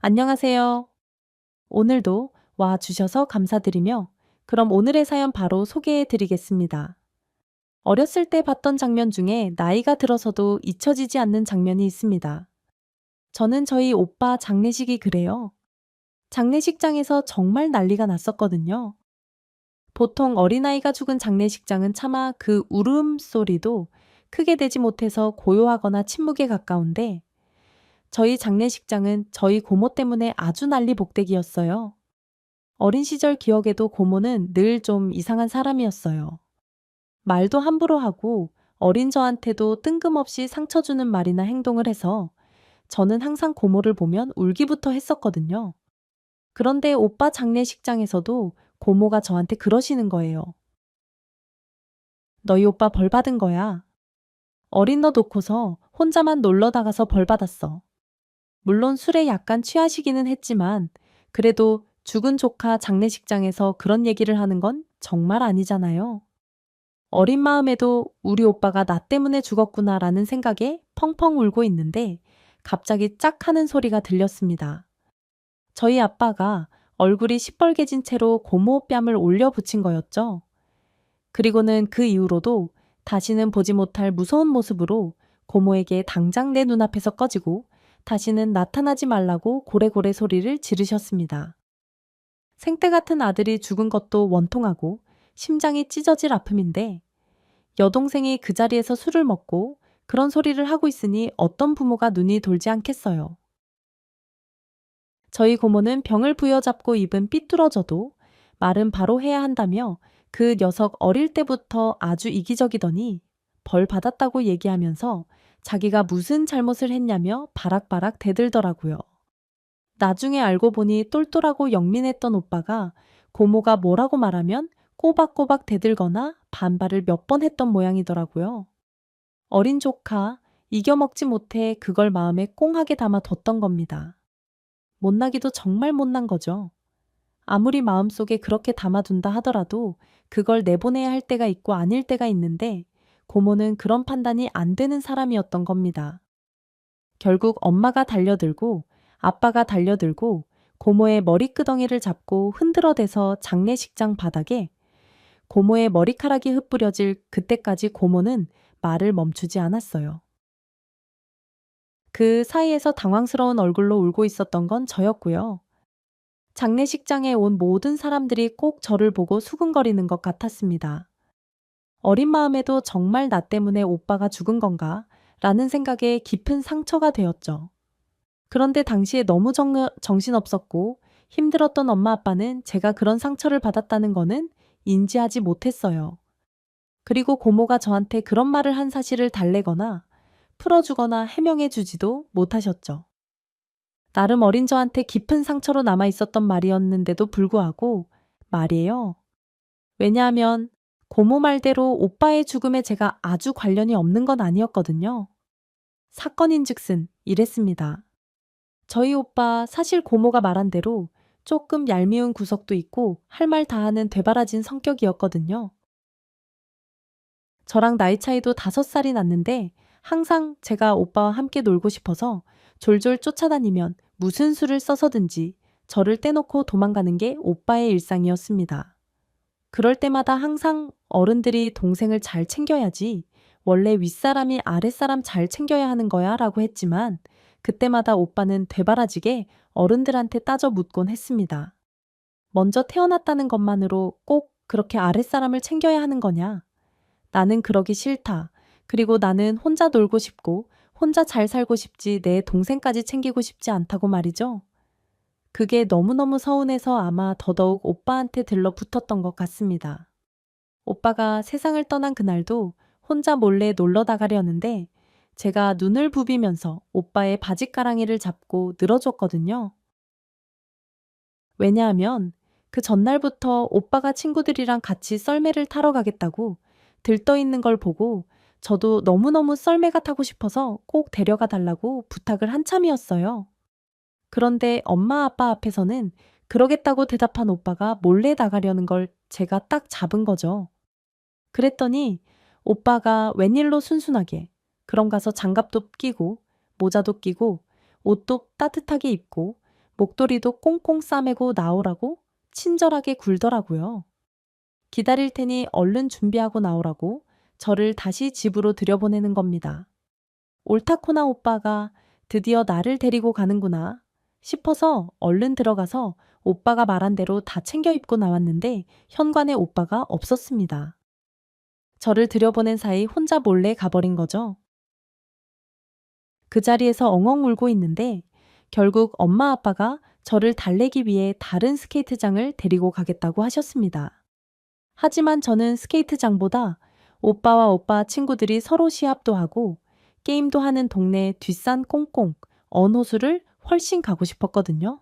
안녕하세요. 오늘도 와 주셔서 감사드리며, 그럼 오늘의 사연 바로 소개해 드리겠습니다. 어렸을 때 봤던 장면 중에 나이가 들어서도 잊혀지지 않는 장면이 있습니다. 저는 저희 오빠 장례식이 그래요. 장례식장에서 정말 난리가 났었거든요. 보통 어린아이가 죽은 장례식장은 차마 그 울음소리도 크게 되지 못해서 고요하거나 침묵에 가까운데, 저희 장례식장은 저희 고모 때문에 아주 난리복대기였어요. 어린 시절 기억에도 고모는 늘 좀 이상한 사람이었어요. 말도 함부로 하고 어린 저한테도 뜬금없이 상처 주는 말이나 행동을 해서 저는 항상 고모를 보면 울기부터 했었거든요. 그런데 오빠 장례식장에서도 고모가 저한테 그러시는 거예요. 너희 오빠 벌 받은 거야. 어린 너 놓고서 혼자만 놀러 나가서 벌 받았어. 물론 술에 약간 취하시기는 했지만 그래도 죽은 조카 장례식장에서 그런 얘기를 하는 건 정말 아니잖아요. 어린 마음에도 우리 오빠가 나 때문에 죽었구나라는 생각에 펑펑 울고 있는데 갑자기 짝 하는 소리가 들렸습니다. 저희 아빠가 얼굴이 시뻘개진 채로 고모 뺨을 올려 붙인 거였죠. 그리고는 그 이후로도 다시는 보지 못할 무서운 모습으로 고모에게 당장 내 눈앞에서 꺼지고 다시는 나타나지 말라고 고래고래 소리를 지르셨습니다. 생때 같은 아들이 죽은 것도 원통하고 심장이 찢어질 아픔인데, 여동생이 그 자리에서 술을 먹고 그런 소리를 하고 있으니 어떤 부모가 눈이 돌지 않겠어요. 저희 고모는 병을 부여잡고 입은 삐뚤어져도 말은 바로 해야 한다며 그 녀석 어릴 때부터 아주 이기적이더니 벌 받았다고 얘기하면서 자기가 무슨 잘못을 했냐며 바락바락 대들더라고요. 나중에 알고 보니 똘똘하고 영민했던 오빠가 고모가 뭐라고 말하면 꼬박꼬박 대들거나 반발을 몇 번 했던 모양이더라고요. 어린 조카, 이겨먹지 못해 그걸 마음에 꽁하게 담아뒀던 겁니다. 못나기도 정말 못난 거죠. 아무리 마음속에 그렇게 담아둔다 하더라도 그걸 내보내야 할 때가 있고 아닐 때가 있는데, 고모는 그런 판단이 안 되는 사람이었던 겁니다. 결국 엄마가 달려들고 아빠가 달려들고 고모의 머리끄덩이를 잡고 흔들어대서 장례식장 바닥에 고모의 머리카락이 흩뿌려질 그때까지 고모는 말을 멈추지 않았어요. 그 사이에서 당황스러운 얼굴로 울고 있었던 건 저였고요. 장례식장에 온 모든 사람들이 꼭 저를 보고 수근거리는 것 같았습니다. 어린 마음에도 정말 나 때문에 오빠가 죽은 건가? 라는 생각에 깊은 상처가 되었죠. 그런데 당시에 너무 정신없었고 힘들었던 엄마 아빠는 제가 그런 상처를 받았다는 거는 인지하지 못했어요. 그리고 고모가 저한테 그런 말을 한 사실을 달래거나 풀어주거나 해명해 주지도 못하셨죠. 나름 어린 저한테 깊은 상처로 남아 있었던 말이었는데도 불구하고 말이에요. 왜냐하면 고모 말대로 오빠의 죽음에 제가 아주 관련이 없는 건 아니었거든요. 사건인즉슨 이랬습니다. 저희 오빠 사실 고모가 말한 대로 조금 얄미운 구석도 있고 할 말 다 하는 되바라진 성격이었거든요. 저랑 나이 차이도 5살이 났는데 항상 제가 오빠와 함께 놀고 싶어서 졸졸 쫓아다니면 무슨 수를 써서든지 저를 떼놓고 도망가는 게 오빠의 일상이었습니다. 그럴 때마다 항상 어른들이 동생을 잘 챙겨야지, 원래 윗사람이 아랫사람 잘 챙겨야 하는 거야 라고 했지만 그때마다 오빠는 되바라지게 어른들한테 따져 묻곤 했습니다. 먼저 태어났다는 것만으로 꼭 그렇게 아랫사람을 챙겨야 하는 거냐? 나는 그러기 싫다. 그리고 나는 혼자 놀고 싶고 혼자 잘 살고 싶지 내 동생까지 챙기고 싶지 않다고 말이죠. 그게 너무너무 서운해서 아마 더더욱 오빠한테 들러붙었던 것 같습니다. 오빠가 세상을 떠난 그날도 혼자 몰래 놀러 나가려는데 제가 눈을 부비면서 오빠의 바짓가랑이를 잡고 늘어줬거든요. 왜냐하면 그 전날부터 오빠가 친구들이랑 같이 썰매를 타러 가겠다고 들떠 있는 걸 보고 저도 너무너무 썰매가 타고 싶어서 꼭 데려가 달라고 부탁을 한참이었어요. 그런데 엄마 아빠 앞에서는 그러겠다고 대답한 오빠가 몰래 나가려는 걸 제가 딱 잡은 거죠. 그랬더니 오빠가 웬일로 순순하게 그럼 가서 장갑도 끼고 모자도 끼고 옷도 따뜻하게 입고 목도리도 꽁꽁 싸매고 나오라고 친절하게 굴더라고요. 기다릴 테니 얼른 준비하고 나오라고 저를 다시 집으로 들여보내는 겁니다. 옳다코나 오빠가 드디어 나를 데리고 가는구나 싶어서 얼른 들어가서 오빠가 말한 대로 다 챙겨 입고 나왔는데 현관에 오빠가 없었습니다. 저를 들여보낸 사이 혼자 몰래 가버린 거죠. 그 자리에서 엉엉 울고 있는데 결국 엄마 아빠가 저를 달래기 위해 다른 스케이트장을 데리고 가겠다고 하셨습니다. 하지만 저는 스케이트장보다 오빠와 오빠 친구들이 서로 시합도 하고 게임도 하는 동네 뒷산 꽁꽁 언호수를 훨씬 가고 싶었거든요.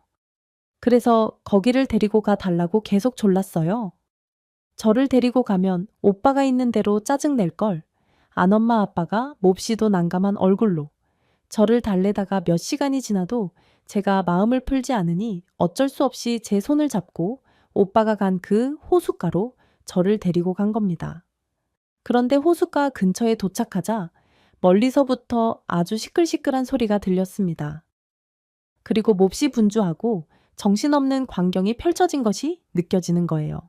그래서 거기를 데리고 가 달라고 계속 졸랐어요. 저를 데리고 가면 오빠가 있는 대로 짜증 낼 걸. 안 엄마 아빠가 몹시도 난감한 얼굴로 저를 달래다가 몇 시간이 지나도 제가 마음을 풀지 않으니 어쩔 수 없이 제 손을 잡고 오빠가 간 그 호숫가로 저를 데리고 간 겁니다. 그런데 호숫가 근처에 도착하자 멀리서부터 아주 시끌시끌한 소리가 들렸습니다. 그리고 몹시 분주하고 정신없는 광경이 펼쳐진 것이 느껴지는 거예요.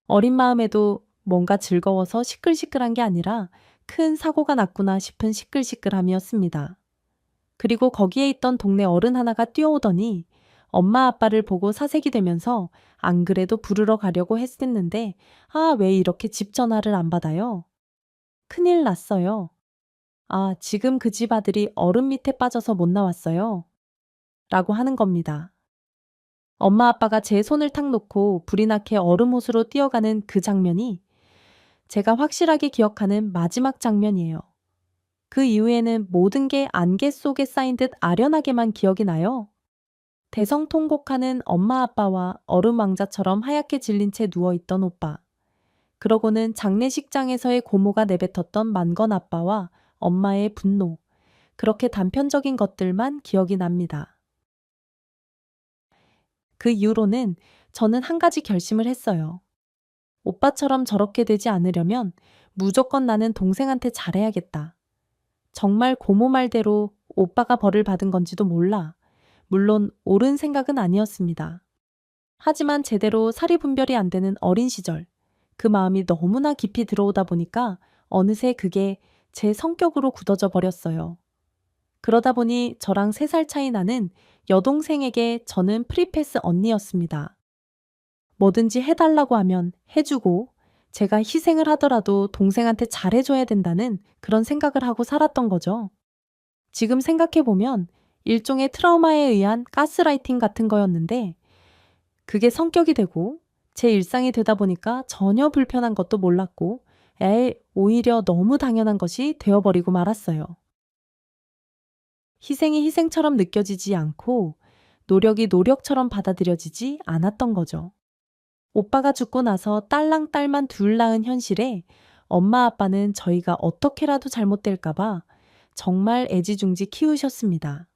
어린 마음에도 뭔가 즐거워서 시끌시끌한 게 아니라 큰 사고가 났구나 싶은 시끌시끌함이었습니다. 그리고 거기에 있던 동네 어른 하나가 뛰어오더니 엄마 아빠를 보고 사색이 되면서 안 그래도 부르러 가려고 했었는데 왜 이렇게 집 전화를 안 받아요? 큰일 났어요. 지금 그 집 아들이 얼음 밑에 빠져서 못 나왔어요. 라고 하는 겁니다. 엄마 아빠가 제 손을 탁 놓고 불이 나게 얼음 호수로 뛰어가는 그 장면이 제가 확실하게 기억하는 마지막 장면이에요. 그 이후에는 모든 게 안개 속에 쌓인 듯 아련하게만 기억이 나요. 대성통곡하는 엄마 아빠와 얼음 왕자처럼 하얗게 질린 채 누워있던 오빠. 그러고는 장례식장에서의 고모가 내뱉었던 만건 아빠와 엄마의 분노. 그렇게 단편적인 것들만 기억이 납니다. 그 이후로는 저는 한 가지 결심을 했어요. 오빠처럼 저렇게 되지 않으려면 무조건 나는 동생한테 잘해야겠다. 정말 고모 말대로 오빠가 벌을 받은 건지도 몰라. 물론 옳은 생각은 아니었습니다. 하지만 제대로 사리 분별이 안 되는 어린 시절, 그 마음이 너무나 깊이 들어오다 보니까 어느새 그게 제 성격으로 굳어져 버렸어요. 그러다 보니 저랑 3살 차이 나는 여동생에게 저는 프리패스 언니였습니다. 뭐든지 해달라고 하면 해주고 제가 희생을 하더라도 동생한테 잘해줘야 된다는 그런 생각을 하고 살았던 거죠. 지금 생각해보면 일종의 트라우마에 의한 가스라이팅 같은 거였는데 그게 성격이 되고 제 일상이 되다 보니까 전혀 불편한 것도 몰랐고 오히려 너무 당연한 것이 되어버리고 말았어요. 희생이 희생처럼 느껴지지 않고 노력이 노력처럼 받아들여지지 않았던 거죠. 오빠가 죽고 나서 딸랑 딸만 둘 낳은 현실에 엄마 아빠는 저희가 어떻게라도 잘못될까봐 정말 애지중지 키우셨습니다.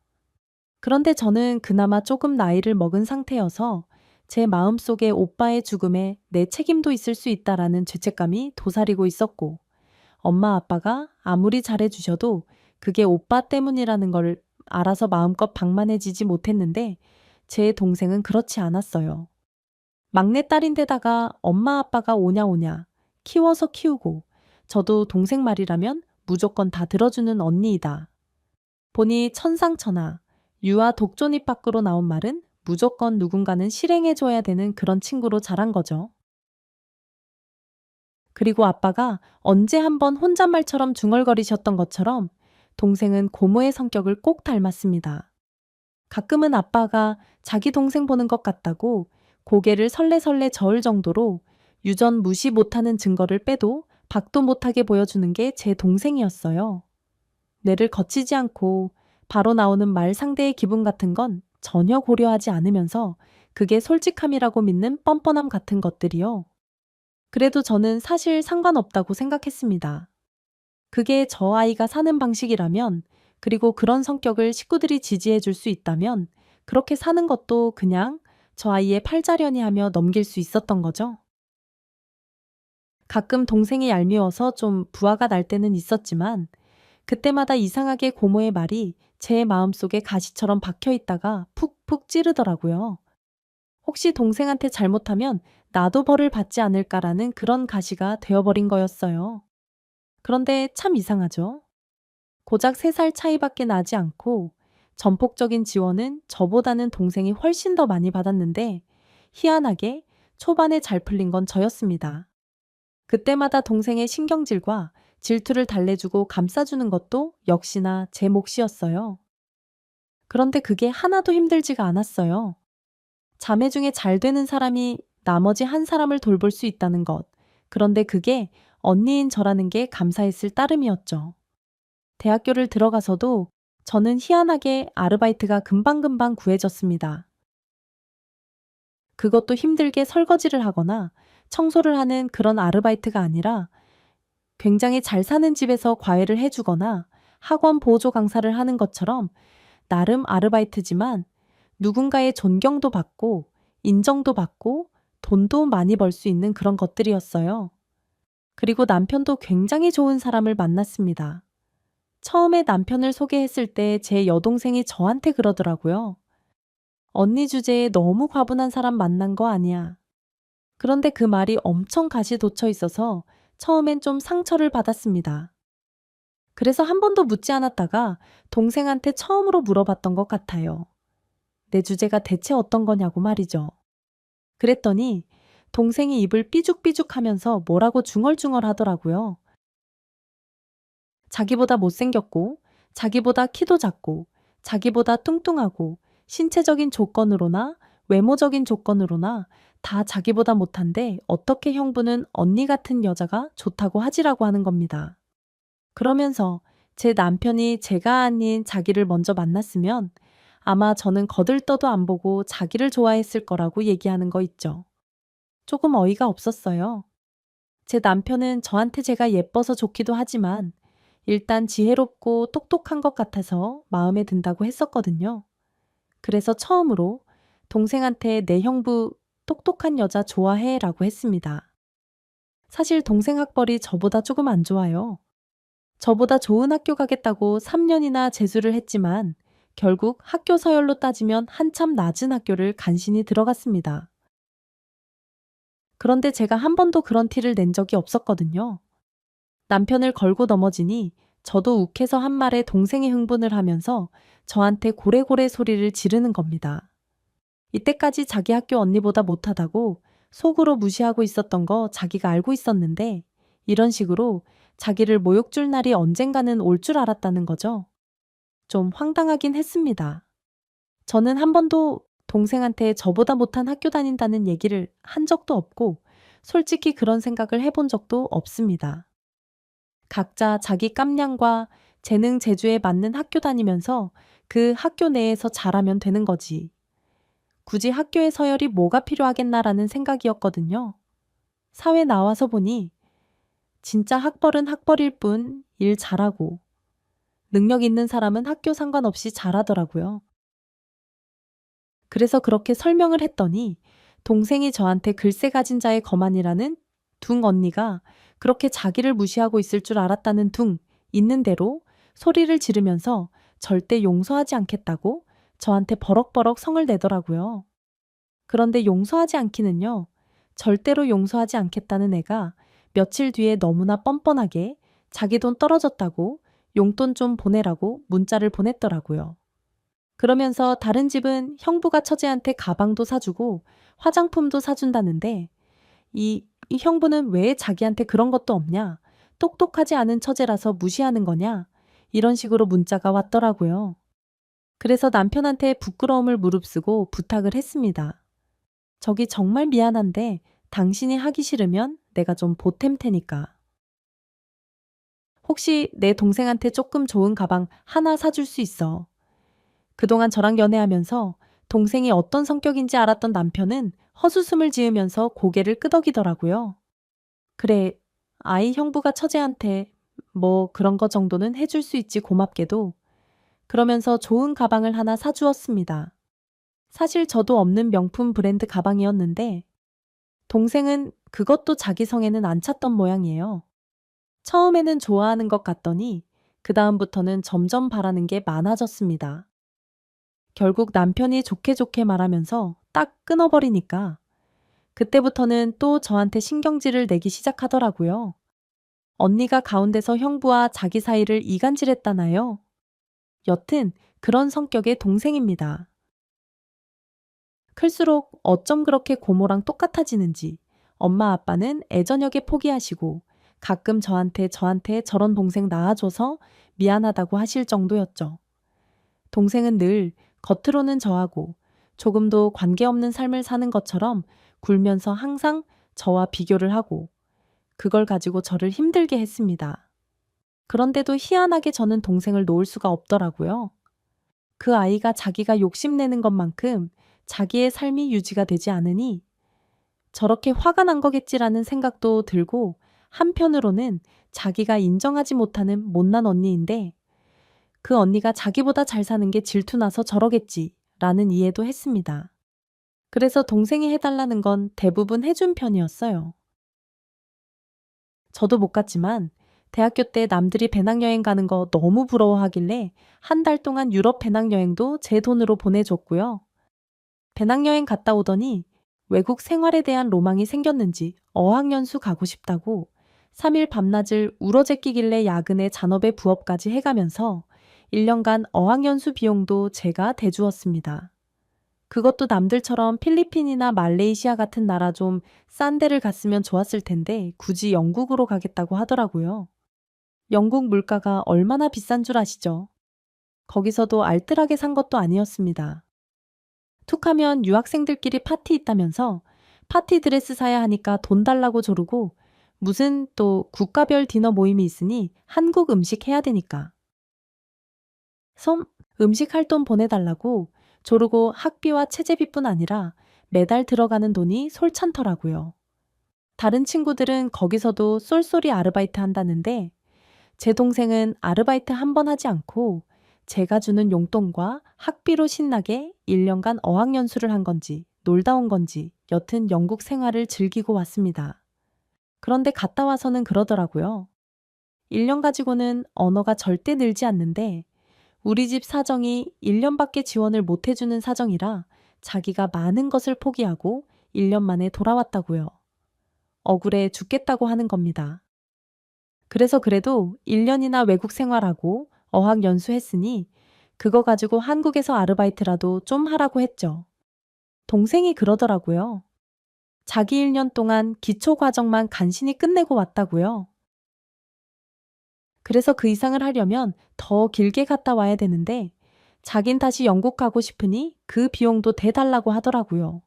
그런데 저는 그나마 조금 나이를 먹은 상태여서 제 마음속에 오빠의 죽음에 내 책임도 있을 수 있다라는 죄책감이 도사리고 있었고 엄마 아빠가 아무리 잘해주셔도 그게 오빠 때문이라는 걸 알아서 마음껏 방만해지지 못했는데 제 동생은 그렇지 않았어요. 막내딸인데다가 엄마 아빠가 오냐 오냐 키워서 키우고 저도 동생 말이라면 무조건 다 들어주는 언니이다. 보니 천상천하 유아 독존입 밖으로 나온 말은 무조건 누군가는 실행해줘야 되는 그런 친구로 자란 거죠. 그리고 아빠가 언제 한번 혼잣말처럼 중얼거리셨던 것처럼 동생은 고모의 성격을 꼭 닮았습니다. 가끔은 아빠가 자기 동생 보는 것 같다고 고개를 설레설레 저을 정도로 유전 무시 못하는 증거를 빼도 박도 못하게 보여주는 게 제 동생이었어요. 뇌를 거치지 않고 바로 나오는 말 상대의 기분 같은 건 전혀 고려하지 않으면서 그게 솔직함이라고 믿는 뻔뻔함 같은 것들이요. 그래도 저는 사실 상관없다고 생각했습니다. 그게 저 아이가 사는 방식이라면 그리고 그런 성격을 식구들이 지지해 줄 수 있다면 그렇게 사는 것도 그냥 저 아이의 팔자련이 하며 넘길 수 있었던 거죠. 가끔 동생이 얄미워서 좀 부하가 날 때는 있었지만 그때마다 이상하게 고모의 말이 제 마음속에 가시처럼 박혀 있다가 푹푹 찌르더라고요. 혹시 동생한테 잘못하면 나도 벌을 받지 않을까라는 그런 가시가 되어버린 거였어요. 그런데 참 이상하죠? 고작 3살 차이밖에 나지 않고 전폭적인 지원은 저보다는 동생이 훨씬 더 많이 받았는데 희한하게 초반에 잘 풀린 건 저였습니다. 그때마다 동생의 신경질과 질투를 달래주고 감싸주는 것도 역시나 제 몫이었어요. 그런데 그게 하나도 힘들지가 않았어요. 자매 중에 잘 되는 사람이 나머지 한 사람을 돌볼 수 있다는 것. 그런데 그게 언니인 저라는 게 감사했을 따름이었죠. 대학교를 들어가서도 저는 희한하게 아르바이트가 금방금방 구해졌습니다. 그것도 힘들게 설거지를 하거나 청소를 하는 그런 아르바이트가 아니라 굉장히 잘 사는 집에서 과외를 해주거나 학원 보조 강사를 하는 것처럼 나름 아르바이트지만 누군가의 존경도 받고 인정도 받고 돈도 많이 벌 수 있는 그런 것들이었어요. 그리고 남편도 굉장히 좋은 사람을 만났습니다. 처음에 남편을 소개했을 때 제 여동생이 저한테 그러더라고요. 언니 주제에 너무 과분한 사람 만난 거 아니야. 그런데 그 말이 엄청 가시 돋쳐 있어서 처음엔 좀 상처를 받았습니다. 그래서 한 번도 묻지 않았다가 동생한테 처음으로 물어봤던 것 같아요. 내 주제가 대체 어떤 거냐고 말이죠. 그랬더니 동생이 입을 삐죽삐죽 하면서 뭐라고 중얼중얼 하더라고요. 자기보다 못생겼고, 자기보다 키도 작고, 자기보다 뚱뚱하고, 신체적인 조건으로나 외모적인 조건으로나 다 자기보다 못한데 어떻게 형부는 언니 같은 여자가 좋다고 하지라고 하는 겁니다. 그러면서 제 남편이 제가 아닌 자기를 먼저 만났으면 아마 저는 거들떠도 안 보고 자기를 좋아했을 거라고 얘기하는 거 있죠. 조금 어이가 없었어요. 제 남편은 저한테 제가 예뻐서 좋기도 하지만 일단 지혜롭고 똑똑한 것 같아서 마음에 든다고 했었거든요. 그래서 처음으로 동생한테 내 형부 똑똑한 여자 좋아해 라고 했습니다. 사실 동생 학벌이 저보다 조금 안 좋아요. 저보다 좋은 학교 가겠다고 3년이나 재수를 했지만 결국 학교 서열로 따지면 한참 낮은 학교를 간신히 들어갔습니다. 그런데 제가 한 번도 그런 티를 낸 적이 없었거든요. 남편을 걸고 넘어지니 저도 욱해서 한 말에 동생이 흥분을 하면서 저한테 고래고래 소리를 지르는 겁니다. 이때까지 자기 학교 언니보다 못하다고 속으로 무시하고 있었던 거 자기가 알고 있었는데 이런 식으로 자기를 모욕 줄 날이 언젠가는 올 줄 알았다는 거죠. 좀 황당하긴 했습니다. 저는 한 번도 동생한테 저보다 못한 학교 다닌다는 얘기를 한 적도 없고 솔직히 그런 생각을 해본 적도 없습니다. 각자 자기 깜냥과 재능 재주에 맞는 학교 다니면서 그 학교 내에서 잘하면 되는 거지. 굳이 학교의 서열이 뭐가 필요하겠나라는 생각이었거든요. 사회 나와서 보니 진짜 학벌은 학벌일 뿐 일 잘하고 능력 있는 사람은 학교 상관없이 잘하더라고요. 그래서 그렇게 설명을 했더니 동생이 저한테 글쎄 가진 자의 거만이라는 둥 언니가 그렇게 자기를 무시하고 있을 줄 알았다는 둥 있는 대로 소리를 지르면서 절대 용서하지 않겠다고 저한테 버럭버럭 성을 내더라고요. 그런데 용서하지 않기는요. 절대로 용서하지 않겠다는 애가 며칠 뒤에 너무나 뻔뻔하게 자기 돈 떨어졌다고 용돈 좀 보내라고 문자를 보냈더라고요. 그러면서 다른 집은 형부가 처제한테 가방도 사주고 화장품도 사준다는데 이 형부는 왜 자기한테 그런 것도 없냐? 똑똑하지 않은 처제라서 무시하는 거냐? 이런 식으로 문자가 왔더라고요. 그래서 남편한테 부끄러움을 무릅쓰고 부탁을 했습니다. 저기 정말 미안한데 당신이 하기 싫으면 내가 좀 보탬 테니까. 혹시 내 동생한테 조금 좋은 가방 하나 사줄 수 있어. 그동안 저랑 연애하면서 동생이 어떤 성격인지 알았던 남편은 헛웃음을 지으면서 고개를 끄덕이더라고요. 그래, 아이 형부가 처제한테 뭐 그런 거 정도는 해줄 수 있지 고맙게도. 그러면서 좋은 가방을 하나 사주었습니다. 사실 저도 없는 명품 브랜드 가방이었는데 동생은 그것도 자기 성에는 안 찼던 모양이에요. 처음에는 좋아하는 것 같더니 그다음부터는 점점 바라는 게 많아졌습니다. 결국 남편이 좋게 좋게 말하면서 딱 끊어버리니까 그때부터는 또 저한테 신경질을 내기 시작하더라고요. 언니가 가운데서 형부와 자기 사이를 이간질했다나요? 여튼 그런 성격의 동생입니다. 클수록 어쩜 그렇게 고모랑 똑같아지는지 엄마 아빠는 애저녁에 포기하시고 가끔 저한테 저런 동생 낳아줘서 미안하다고 하실 정도였죠. 동생은 늘 겉으로는 저하고 조금도 관계없는 삶을 사는 것처럼 굴면서 항상 저와 비교를 하고 그걸 가지고 저를 힘들게 했습니다. 그런데도 희한하게 저는 동생을 놓을 수가 없더라고요. 그 아이가 자기가 욕심내는 것만큼 자기의 삶이 유지가 되지 않으니 저렇게 화가 난 거겠지라는 생각도 들고 한편으로는 자기가 인정하지 못하는 못난 언니인데 그 언니가 자기보다 잘 사는 게 질투나서 저러겠지라는 이해도 했습니다. 그래서 동생이 해달라는 건 대부분 해준 편이었어요. 저도 못 갔지만 대학교 때 남들이 배낭여행 가는 거 너무 부러워하길래 한 달 동안 유럽 배낭여행도 제 돈으로 보내줬고요. 배낭여행 갔다 오더니 외국 생활에 대한 로망이 생겼는지 어학연수 가고 싶다고 3일 밤낮을 울어제끼길래 야근에 잔업에 부업까지 해가면서 1년간 어학연수 비용도 제가 대주었습니다. 그것도 남들처럼 필리핀이나 말레이시아 같은 나라 좀 싼 데를 갔으면 좋았을 텐데 굳이 영국으로 가겠다고 하더라고요. 영국 물가가 얼마나 비싼 줄 아시죠? 거기서도 알뜰하게 산 것도 아니었습니다. 툭하면 유학생들끼리 파티 있다면서 파티 드레스 사야 하니까 돈 달라고 조르고 무슨 또 국가별 디너 모임이 있으니 한국 음식 해야 되니까. 음식 할 돈 보내달라고 조르고 학비와 체재비뿐 아니라 매달 들어가는 돈이 솔찬더라고요. 다른 친구들은 거기서도 쏠쏠이 아르바이트 한다는데 제 동생은 아르바이트 한 번 하지 않고 제가 주는 용돈과 학비로 신나게 1년간 어학연수를 한 건지 놀다 온 건지 여튼 영국 생활을 즐기고 왔습니다. 그런데 갔다 와서는 그러더라고요. 1년 가지고는 언어가 절대 늘지 않는데 우리 집 사정이 1년밖에 지원을 못 해주는 사정이라 자기가 많은 것을 포기하고 1년 만에 돌아왔다고요. 억울해 죽겠다고 하는 겁니다. 그래서 그래도 1년이나 외국 생활하고 어학 연수했으니 그거 가지고 한국에서 아르바이트라도 좀 하라고 했죠. 동생이 그러더라고요. 자기 1년 동안 기초 과정만 간신히 끝내고 왔다고요. 그래서 그 이상을 하려면 더 길게 갔다 와야 되는데 자긴 다시 영국 가고 싶으니 그 비용도 대달라고 하더라고요.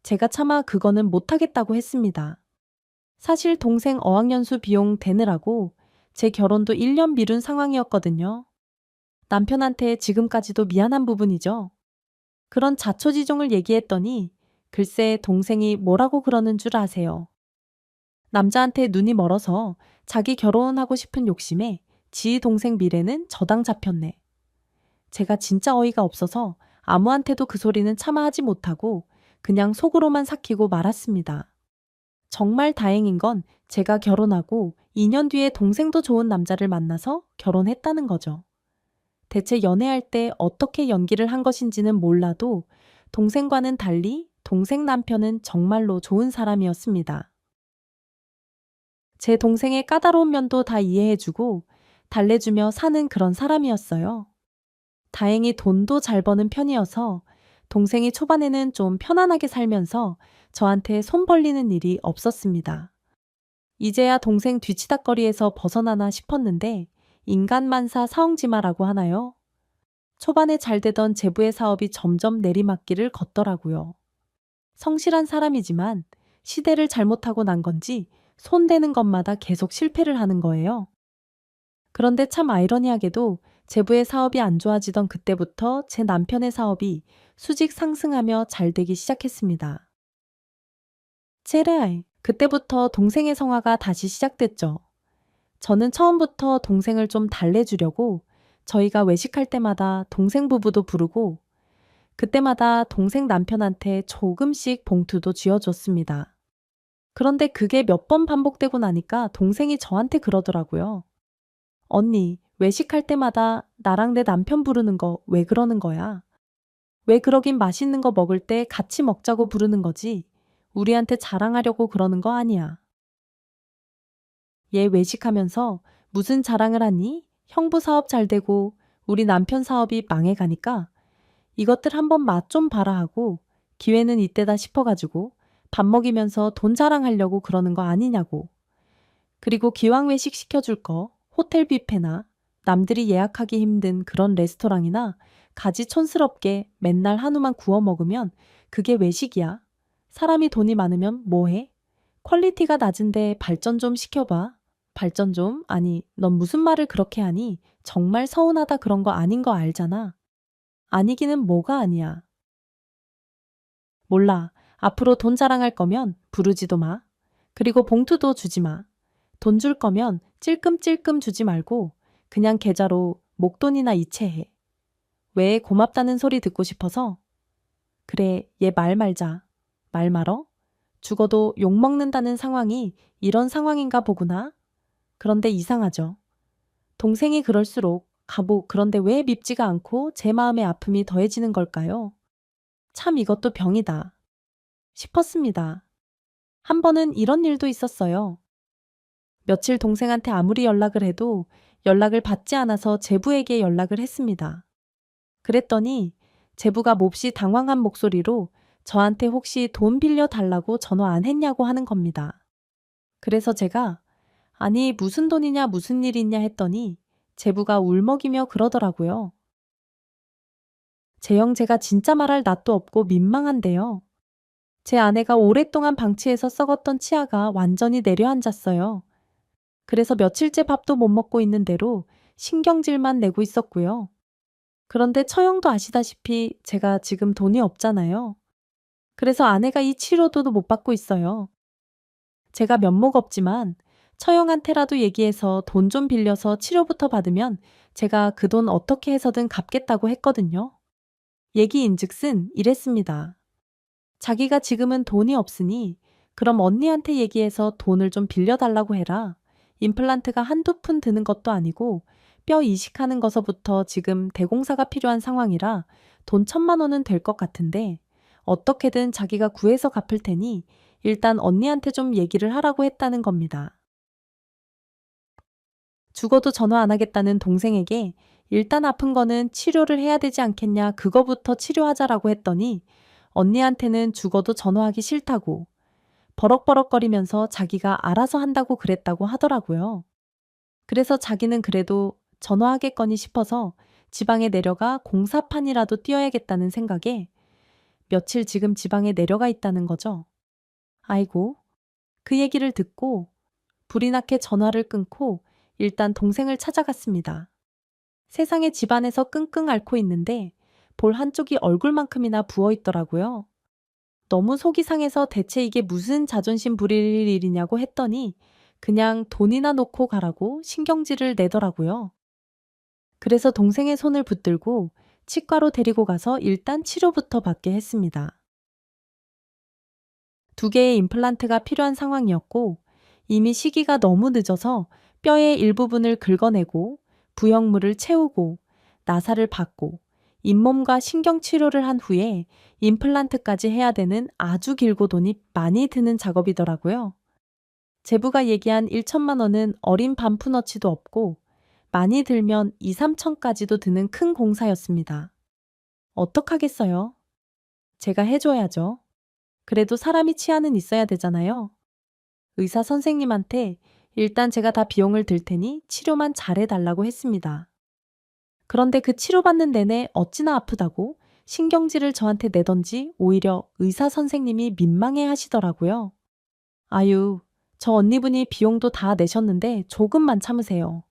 제가 차마 그거는 못하겠다고 했습니다. 사실 동생 어학연수 비용 대느라고 제 결혼도 1년 미룬 상황이었거든요. 남편한테 지금까지도 미안한 부분이죠. 그런 자초지종을 얘기했더니 글쎄 동생이 뭐라고 그러는 줄 아세요. 남자한테 눈이 멀어서 자기 결혼하고 싶은 욕심에 지 동생 미래는 저당 잡혔네. 제가 진짜 어이가 없어서 아무한테도 그 소리는 차마 하지 못하고 그냥 속으로만 삭히고 말았습니다. 정말 다행인 건 제가 결혼하고 2년 뒤에 동생도 좋은 남자를 만나서 결혼했다는 거죠. 대체 연애할 때 어떻게 연기를 한 것인지는 몰라도 동생과는 달리 동생 남편은 정말로 좋은 사람이었습니다. 제 동생의 까다로운 면도 다 이해해주고 달래주며 사는 그런 사람이었어요. 다행히 돈도 잘 버는 편이어서 동생이 초반에는 좀 편안하게 살면서 저한테 손 벌리는 일이 없었습니다. 이제야 동생 뒤치다꺼리에서 벗어나나 싶었는데 인간만사 사형지마라고 하나요? 초반에 잘 되던 제부의 사업이 점점 내리막길을 걷더라고요. 성실한 사람이지만 시대를 잘못하고 난 건지 손대는 것마다 계속 실패를 하는 거예요. 그런데 참 아이러니하게도 제부의 사업이 안 좋아지던 그때부터 제 남편의 사업이 수직 상승하며 잘 되기 시작했습니다. 체레아이, 그때부터 동생의 성화가 다시 시작됐죠. 저는 처음부터 동생을 좀 달래주려고 저희가 외식할 때마다 동생 부부도 부르고 그때마다 동생 남편한테 조금씩 봉투도 쥐어줬습니다. 그런데 그게 몇 번 반복되고 나니까 동생이 저한테 그러더라고요. 언니, 외식할 때마다 나랑 내 남편 부르는 거 왜 그러는 거야? 왜 그러긴 맛있는 거 먹을 때 같이 먹자고 부르는 거지. 우리한테 자랑하려고 그러는 거 아니야. 얘 외식하면서 무슨 자랑을 하니? 형부 사업 잘 되고 우리 남편 사업이 망해가니까 이것들 한번 맛 좀 봐라 하고 기회는 이때다 싶어가지고 밥 먹이면서 돈 자랑하려고 그러는 거 아니냐고. 그리고 기왕 외식 시켜줄 거 호텔 뷔페나 남들이 예약하기 힘든 그런 레스토랑이나 가지 촌스럽게 맨날 한우만 구워 먹으면 그게 외식이야. 사람이 돈이 많으면 뭐해? 퀄리티가 낮은데 발전 좀 시켜봐. 발전 좀? 아니, 넌 무슨 말을 그렇게 하니? 정말 서운하다 그런 거 아닌 거 알잖아. 아니기는 뭐가 아니야. 몰라. 앞으로 돈 자랑할 거면 부르지도 마. 그리고 봉투도 주지 마. 돈 줄 거면 찔끔찔끔 주지 말고 그냥 계좌로 목돈이나 이체해. 왜 고맙다는 소리 듣고 싶어서? 그래, 얘 말 말자. 말 말어? 죽어도 욕먹는다는 상황이 이런 상황인가 보구나. 그런데 이상하죠. 동생이 그럴수록 그런데 왜 밉지가 않고 제 마음의 아픔이 더해지는 걸까요? 참 이것도 병이다 싶었습니다. 한 번은 이런 일도 있었어요. 며칠 동생한테 아무리 연락을 해도 연락을 받지 않아서 제부에게 연락을 했습니다. 그랬더니 제부가 몹시 당황한 목소리로 저한테 혹시 돈 빌려 달라고 전화 안 했냐고 하는 겁니다. 그래서 제가 아니 무슨 돈이냐 무슨 일 있냐 했더니 제부가 울먹이며 그러더라고요. 제 형제가 진짜 말할 낯도 없고 민망한데요. 제 아내가 오랫동안 방치해서 썩었던 치아가 완전히 내려앉았어요. 그래서 며칠째 밥도 못 먹고 있는 대로 신경질만 내고 있었고요. 그런데 처형도 아시다시피 제가 지금 돈이 없잖아요. 그래서 아내가 이 치료도 못 받고 있어요. 제가 면목 없지만 처형한테라도 얘기해서 돈 좀 빌려서 치료부터 받으면 제가 그 돈 어떻게 해서든 갚겠다고 했거든요. 얘기인즉슨 이랬습니다. 자기가 지금은 돈이 없으니 그럼 언니한테 얘기해서 돈을 좀 빌려달라고 해라. 임플란트가 한두 푼 드는 것도 아니고 뼈 이식하는 것서부터 지금 대공사가 필요한 상황이라 돈 1,000만 원은 될 것 같은데 어떻게든 자기가 구해서 갚을 테니 일단 언니한테 좀 얘기를 하라고 했다는 겁니다. 죽어도 전화 안 하겠다는 동생에게 일단 아픈 거는 치료를 해야 되지 않겠냐 그거부터 치료하자라고 했더니 언니한테는 죽어도 전화하기 싫다고 버럭버럭거리면서 자기가 알아서 한다고 그랬다고 하더라고요. 그래서 자기는 그래도 전화하겠거니 싶어서 지방에 내려가 공사판이라도 띄워야겠다는 생각에 며칠 지금 지방에 내려가 있다는 거죠. 아이고, 그 얘기를 듣고 불이 나게 전화를 끊고 일단 동생을 찾아갔습니다. 세상에 집안에서 끙끙 앓고 있는데 볼 한쪽이 얼굴만큼이나 부어 있더라고요. 너무 속이 상해서 대체 이게 무슨 자존심 부릴 일이냐고 했더니 그냥 돈이나 놓고 가라고 신경질을 내더라고요. 그래서 동생의 손을 붙들고 치과로 데리고 가서 일단 치료부터 받게 했습니다. 2개의 임플란트가 필요한 상황이었고 이미 시기가 너무 늦어서 뼈의 일부분을 긁어내고 부형물을 채우고 나사를 받고 잇몸과 신경치료를 한 후에 임플란트까지 해야 되는 아주 길고 돈이 많이 드는 작업이더라고요. 제부가 얘기한 1,000만 원은 어린 반푼어치도 없고 많이 들면 2, 3천까지도 드는 큰 공사였습니다. 어떡하겠어요? 제가 해줘야죠. 그래도 사람이 치아는 있어야 되잖아요. 의사 선생님한테 일단 제가 다 비용을 들 테니 치료만 잘해달라고 했습니다. 그런데 그 치료받는 내내 어찌나 아프다고 신경질을 저한테 내던지 오히려 의사 선생님이 민망해 하시더라고요. 아유, 저 언니분이 비용도 다 내셨는데 조금만 참으세요.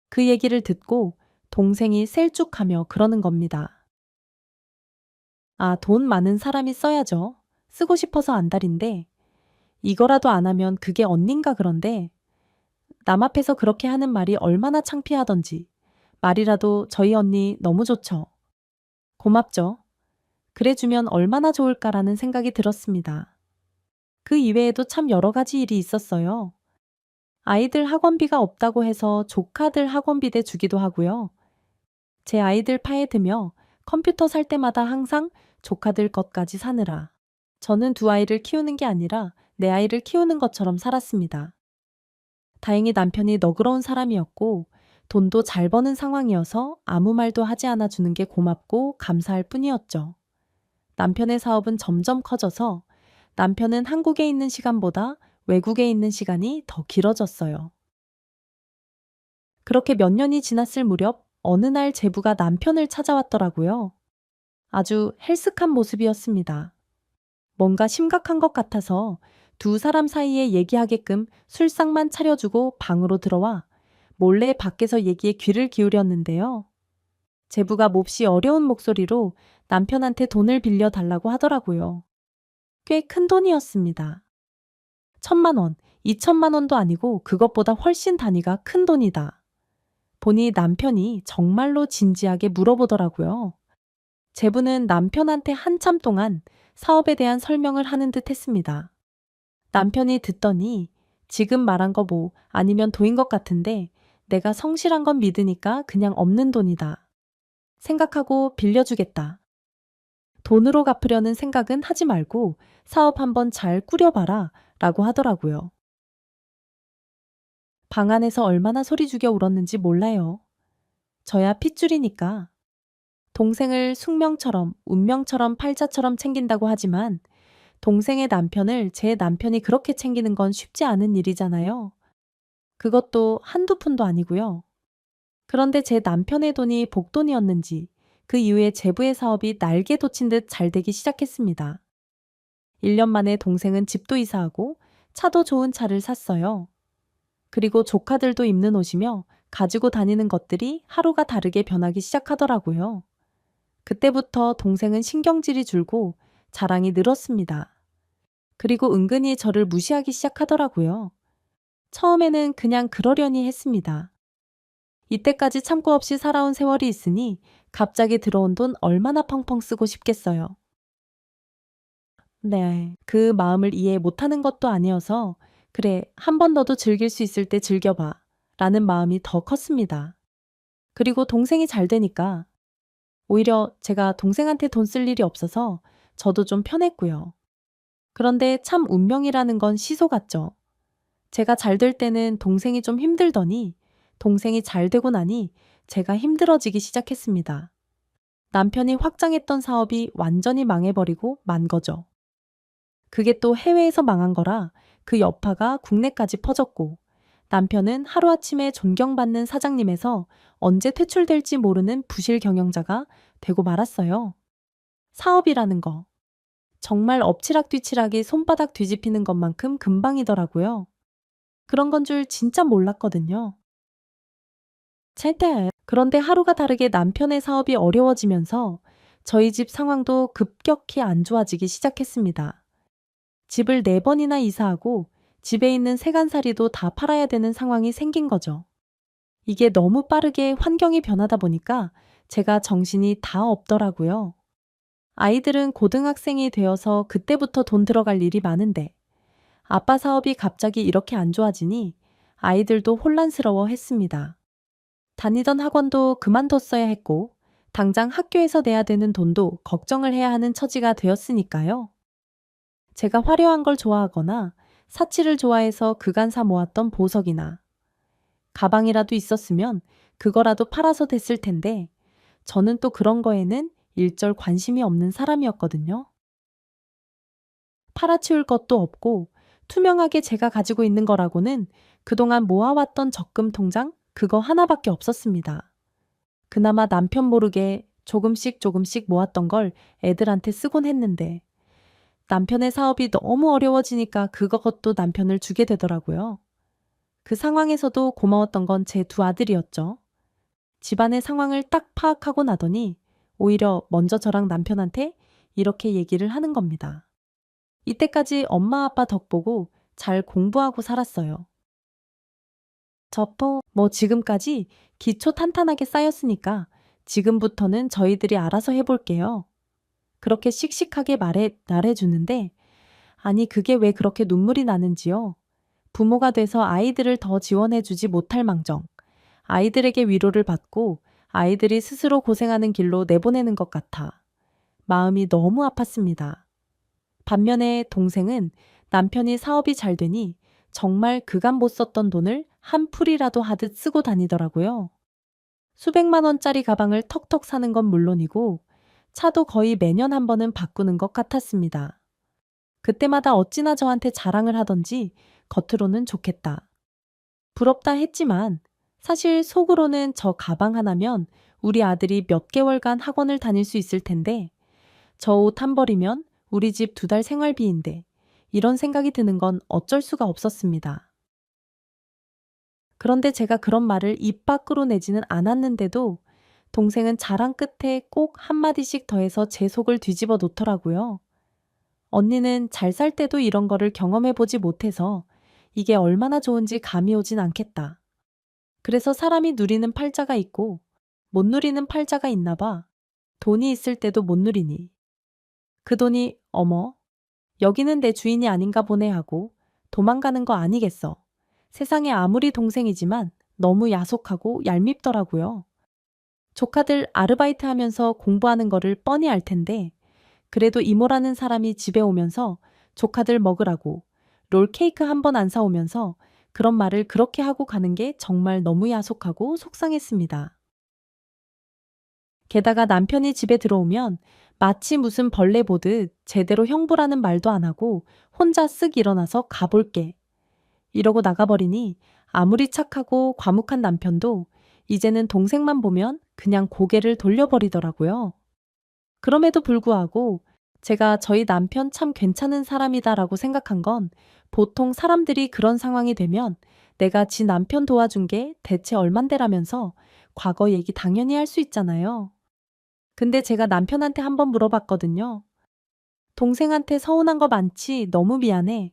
그 얘기를 듣고 동생이 셀쭉하며 그러는 겁니다. 아, 돈 많은 사람이 써야죠. 쓰고 싶어서 안달인데 이거라도 안 하면 그게 언닌가 그런데 남 앞에서 그렇게 하는 말이 얼마나 창피하던지 말이라도 저희 언니 너무 좋죠. 고맙죠. 그래주면 얼마나 좋을까라는 생각이 들었습니다. 그 이외에도 참 여러 가지 일이 있었어요. 아이들 학원비가 없다고 해서 조카들 학원비 대 주기도 하고요. 제 아이들 파헤드며 컴퓨터 살 때마다 항상 조카들 것까지 사느라 저는 두 아이를 키우는 게 아니라 내 아이를 키우는 것처럼 살았습니다. 다행히 남편이 너그러운 사람이었고 돈도 잘 버는 상황이어서 아무 말도 하지 않아 주는 게 고맙고 감사할 뿐이었죠. 남편의 사업은 점점 커져서 남편은 한국에 있는 시간보다 외국에 있는 시간이 더 길어졌어요. 그렇게 몇 년이 지났을 무렵 어느 날 제부가 남편을 찾아왔더라고요. 아주 헬스한 모습이었습니다. 뭔가 심각한 것 같아서 두 사람 사이에 얘기하게끔 술상만 차려주고 방으로 들어와 몰래 밖에서 얘기에 귀를 기울였는데요. 제부가 몹시 어려운 목소리로 남편한테 돈을 빌려달라고 하더라고요. 꽤 큰 돈이었습니다. 1,000만 원, 2,000만 원도 아니고 그것보다 훨씬 단위가 큰 돈이다. 보니 남편이 정말로 진지하게 물어보더라고요. 제부는 남편한테 한참 동안 사업에 대한 설명을 하는 듯 했습니다. 남편이 듣더니 지금 말한 거 뭐 아니면 도인 것 같은데 내가 성실한 건 믿으니까 그냥 없는 돈이다. 생각하고 빌려주겠다. 돈으로 갚으려는 생각은 하지 말고 사업 한번 잘 꾸려봐라 라고 하더라고요. 방 안에서 얼마나 소리 죽여 울었는지 몰라요. 저야 핏줄이니까. 동생을 숙명처럼 운명처럼 팔자처럼 챙긴다고 하지만 동생의 남편을 제 남편이 그렇게 챙기는 건 쉽지 않은 일이잖아요. 그것도 한두 푼도 아니고요. 그런데 제 남편의 돈이 복돈이었는지 그 이후에 제부의 사업이 날개 돋친 듯 잘 되기 시작했습니다. 1년 만에 동생은 집도 이사하고 차도 좋은 차를 샀어요. 그리고 조카들도 입는 옷이며 가지고 다니는 것들이 하루가 다르게 변하기 시작하더라고요. 그때부터 동생은 신경질이 줄고 자랑이 늘었습니다. 그리고 은근히 저를 무시하기 시작하더라고요. 처음에는 그냥 그러려니 했습니다. 이때까지 참고 없이 살아온 세월이 있으니 갑자기 들어온 돈 얼마나 펑펑 쓰고 싶겠어요. 네, 그 마음을 이해 못하는 것도 아니어서 그래, 한 번 너도 즐길 수 있을 때 즐겨봐 라는 마음이 더 컸습니다. 그리고 동생이 잘 되니까 오히려 제가 동생한테 돈 쓸 일이 없어서 저도 좀 편했고요. 그런데 참 운명이라는 건 시소 같죠. 제가 잘 될 때는 동생이 좀 힘들더니 동생이 잘 되고 나니 제가 힘들어지기 시작했습니다. 남편이 확장했던 사업이 완전히 망해버리고 만 거죠. 그게 또 해외에서 망한 거라 그 여파가 국내까지 퍼졌고 남편은 하루아침에 존경받는 사장님에서 언제 퇴출될지 모르는 부실 경영자가 되고 말았어요. 사업이라는 거. 정말 엎치락뒤치락이 손바닥 뒤집히는 것만큼 금방이더라고요. 그런 건 줄 진짜 몰랐거든요. 찰떡. 그런데 하루가 다르게 남편의 사업이 어려워지면서 저희 집 상황도 급격히 안 좋아지기 시작했습니다. 집을 4번이나 이사하고 집에 있는 세간살이도 다 팔아야 되는 상황이 생긴 거죠. 이게 너무 빠르게 환경이 변하다 보니까 제가 정신이 다 없더라고요. 아이들은 고등학생이 되어서 그때부터 돈 들어갈 일이 많은데 아빠 사업이 갑자기 이렇게 안 좋아지니 아이들도 혼란스러워 했습니다. 다니던 학원도 그만뒀어야 했고 당장 학교에서 내야 되는 돈도 걱정을 해야 하는 처지가 되었으니까요. 제가 화려한 걸 좋아하거나 사치를 좋아해서 그간 사 모았던 보석이나 가방이라도 있었으면 그거라도 팔아서 됐을 텐데 저는 또 그런 거에는 일절 관심이 없는 사람이었거든요. 팔아치울 것도 없고 투명하게 제가 가지고 있는 거라고는 그동안 모아왔던 적금 통장 그거 하나밖에 없었습니다. 그나마 남편 모르게 조금씩 조금씩 모았던 걸 애들한테 쓰곤 했는데 남편의 사업이 너무 어려워지니까 그것도 남편을 주게 되더라고요. 그 상황에서도 고마웠던 건 제 두 아들이었죠. 집안의 상황을 딱 파악하고 나더니 오히려 먼저 저랑 남편한테 이렇게 얘기를 하는 겁니다. 이때까지 엄마 아빠 덕보고 잘 공부하고 살았어요. 저포 뭐 지금까지 기초 탄탄하게 쌓였으니까 지금부터는 저희들이 알아서 해볼게요. 그렇게 씩씩하게 말해주는데 아니 그게 왜 그렇게 눈물이 나는지요. 부모가 돼서 아이들을 더 지원해주지 못할 망정, 아이들에게 위로를 받고 아이들이 스스로 고생하는 길로 내보내는 것 같아 마음이 너무 아팠습니다. 반면에 동생은 남편이 사업이 잘 되니 정말 그간 못 썼던 돈을 한 푼이라도 하듯 쓰고 다니더라고요. 수백만 원짜리 가방을 턱턱 사는 건 물론이고 차도 거의 매년 한 번은 바꾸는 것 같았습니다. 그때마다 어찌나 저한테 자랑을 하던지 겉으로는 좋겠다, 부럽다 했지만 사실 속으로는 저 가방 하나면 우리 아들이 몇 개월간 학원을 다닐 수 있을 텐데 저 옷 한 벌이면 우리 집 2달 생활비인데 이런 생각이 드는 건 어쩔 수가 없었습니다. 그런데 제가 그런 말을 입 밖으로 내지는 않았는데도 동생은 자랑 끝에 꼭 한마디씩 더해서 제 속을 뒤집어 놓더라고요. 언니는 잘 살 때도 이런 거를 경험해 보지 못해서 이게 얼마나 좋은지 감이 오진 않겠다. 그래서 사람이 누리는 팔자가 있고 못 누리는 팔자가 있나 봐. 돈이 있을 때도 못 누리니. 그 돈이 어머, 여기는 내 주인이 아닌가 보네 하고 도망가는 거 아니겠어. 세상에 아무리 동생이지만 너무 야속하고 얄밉더라고요. 조카들 아르바이트 하면서 공부하는 거를 뻔히 알 텐데 그래도 이모라는 사람이 집에 오면서 조카들 먹으라고 롤케이크 한 번 안 사오면서 그런 말을 그렇게 하고 가는 게 정말 너무 야속하고 속상했습니다. 게다가 남편이 집에 들어오면 마치 무슨 벌레 보듯 제대로 형부라는 말도 안 하고 혼자 쓱 일어나서 가볼게 이러고 나가버리니 아무리 착하고 과묵한 남편도 이제는 동생만 보면 그냥 고개를 돌려버리더라고요. 그럼에도 불구하고 제가 저희 남편 참 괜찮은 사람이다라고 생각한 건 보통 사람들이 그런 상황이 되면 내가 지 남편 도와준 게 대체 얼만데라면서 과거 얘기 당연히 할 수 있잖아요. 근데 제가 남편한테 한번 물어봤거든요. 동생한테 서운한 거 많지? 너무 미안해.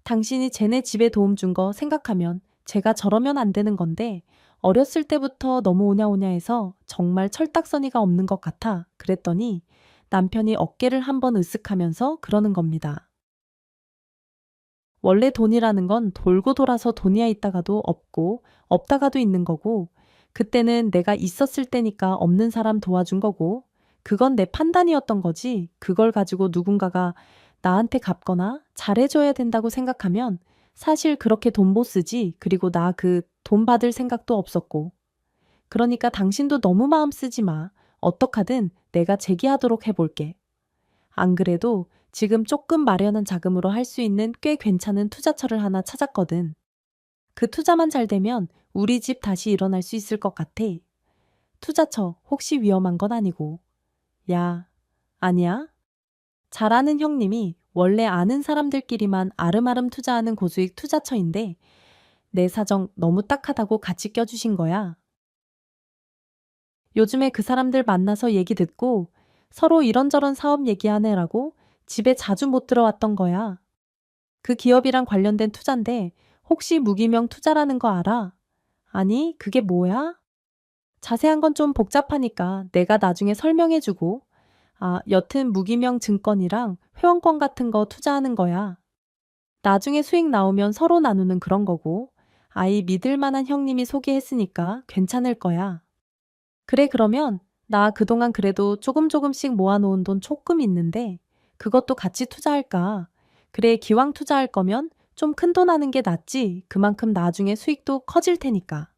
당신이 쟤네 집에 도움 준 거 생각하면 제가 저러면 안 되는 건데 어렸을 때부터 너무 오냐오냐 해서 정말 철딱서니가 없는 것 같아. 그랬더니 남편이 어깨를 한번 으쓱하면서 그러는 겁니다. 원래 돈이라는 건 돌고 돌아서 돈이야 있다가도 없고 없다가도 있는 거고 그때는 내가 있었을 때니까 없는 사람 도와준 거고 그건 내 판단이었던 거지 그걸 가지고 누군가가 나한테 갚거나 잘해줘야 된다고 생각하면 사실 그렇게 돈 못 쓰지 그리고 나 그 돈 받을 생각도 없었고 그러니까 당신도 너무 마음 쓰지 마. 어떡하든 내가 제기하도록 해볼게. 안 그래도 지금 조금 마련한 자금으로 할 수 있는 꽤 괜찮은 투자처를 하나 찾았거든. 그 투자만 잘 되면 우리 집 다시 일어날 수 있을 것 같아. 투자처 혹시 위험한 건 아니고. 야, 아니야? 잘 아는 형님이 원래 아는 사람들끼리만 아름아름 투자하는 고수익 투자처인데 내 사정 너무 딱하다고 같이 껴주신 거야. 요즘에 그 사람들 만나서 얘기 듣고 서로 이런저런 사업 얘기하느라고 집에 자주 못 들어왔던 거야. 그 기업이랑 관련된 투자인데 혹시 무기명 투자라는 거 알아? 아니, 그게 뭐야? 자세한 건 좀 복잡하니까 내가 나중에 설명해주고. 아, 여튼 무기명 증권이랑 회원권 같은 거 투자하는 거야. 나중에 수익 나오면 서로 나누는 그런 거고. 아이 믿을 만한 형님이 소개했으니까 괜찮을 거야. 그래, 그러면 나 그동안 그래도 조금씩 모아놓은 돈 조금 있는데 그것도 같이 투자할까? 그래, 기왕 투자할 거면 좀 큰 돈 하는 게 낫지. 그만큼 나중에 수익도 커질 테니까.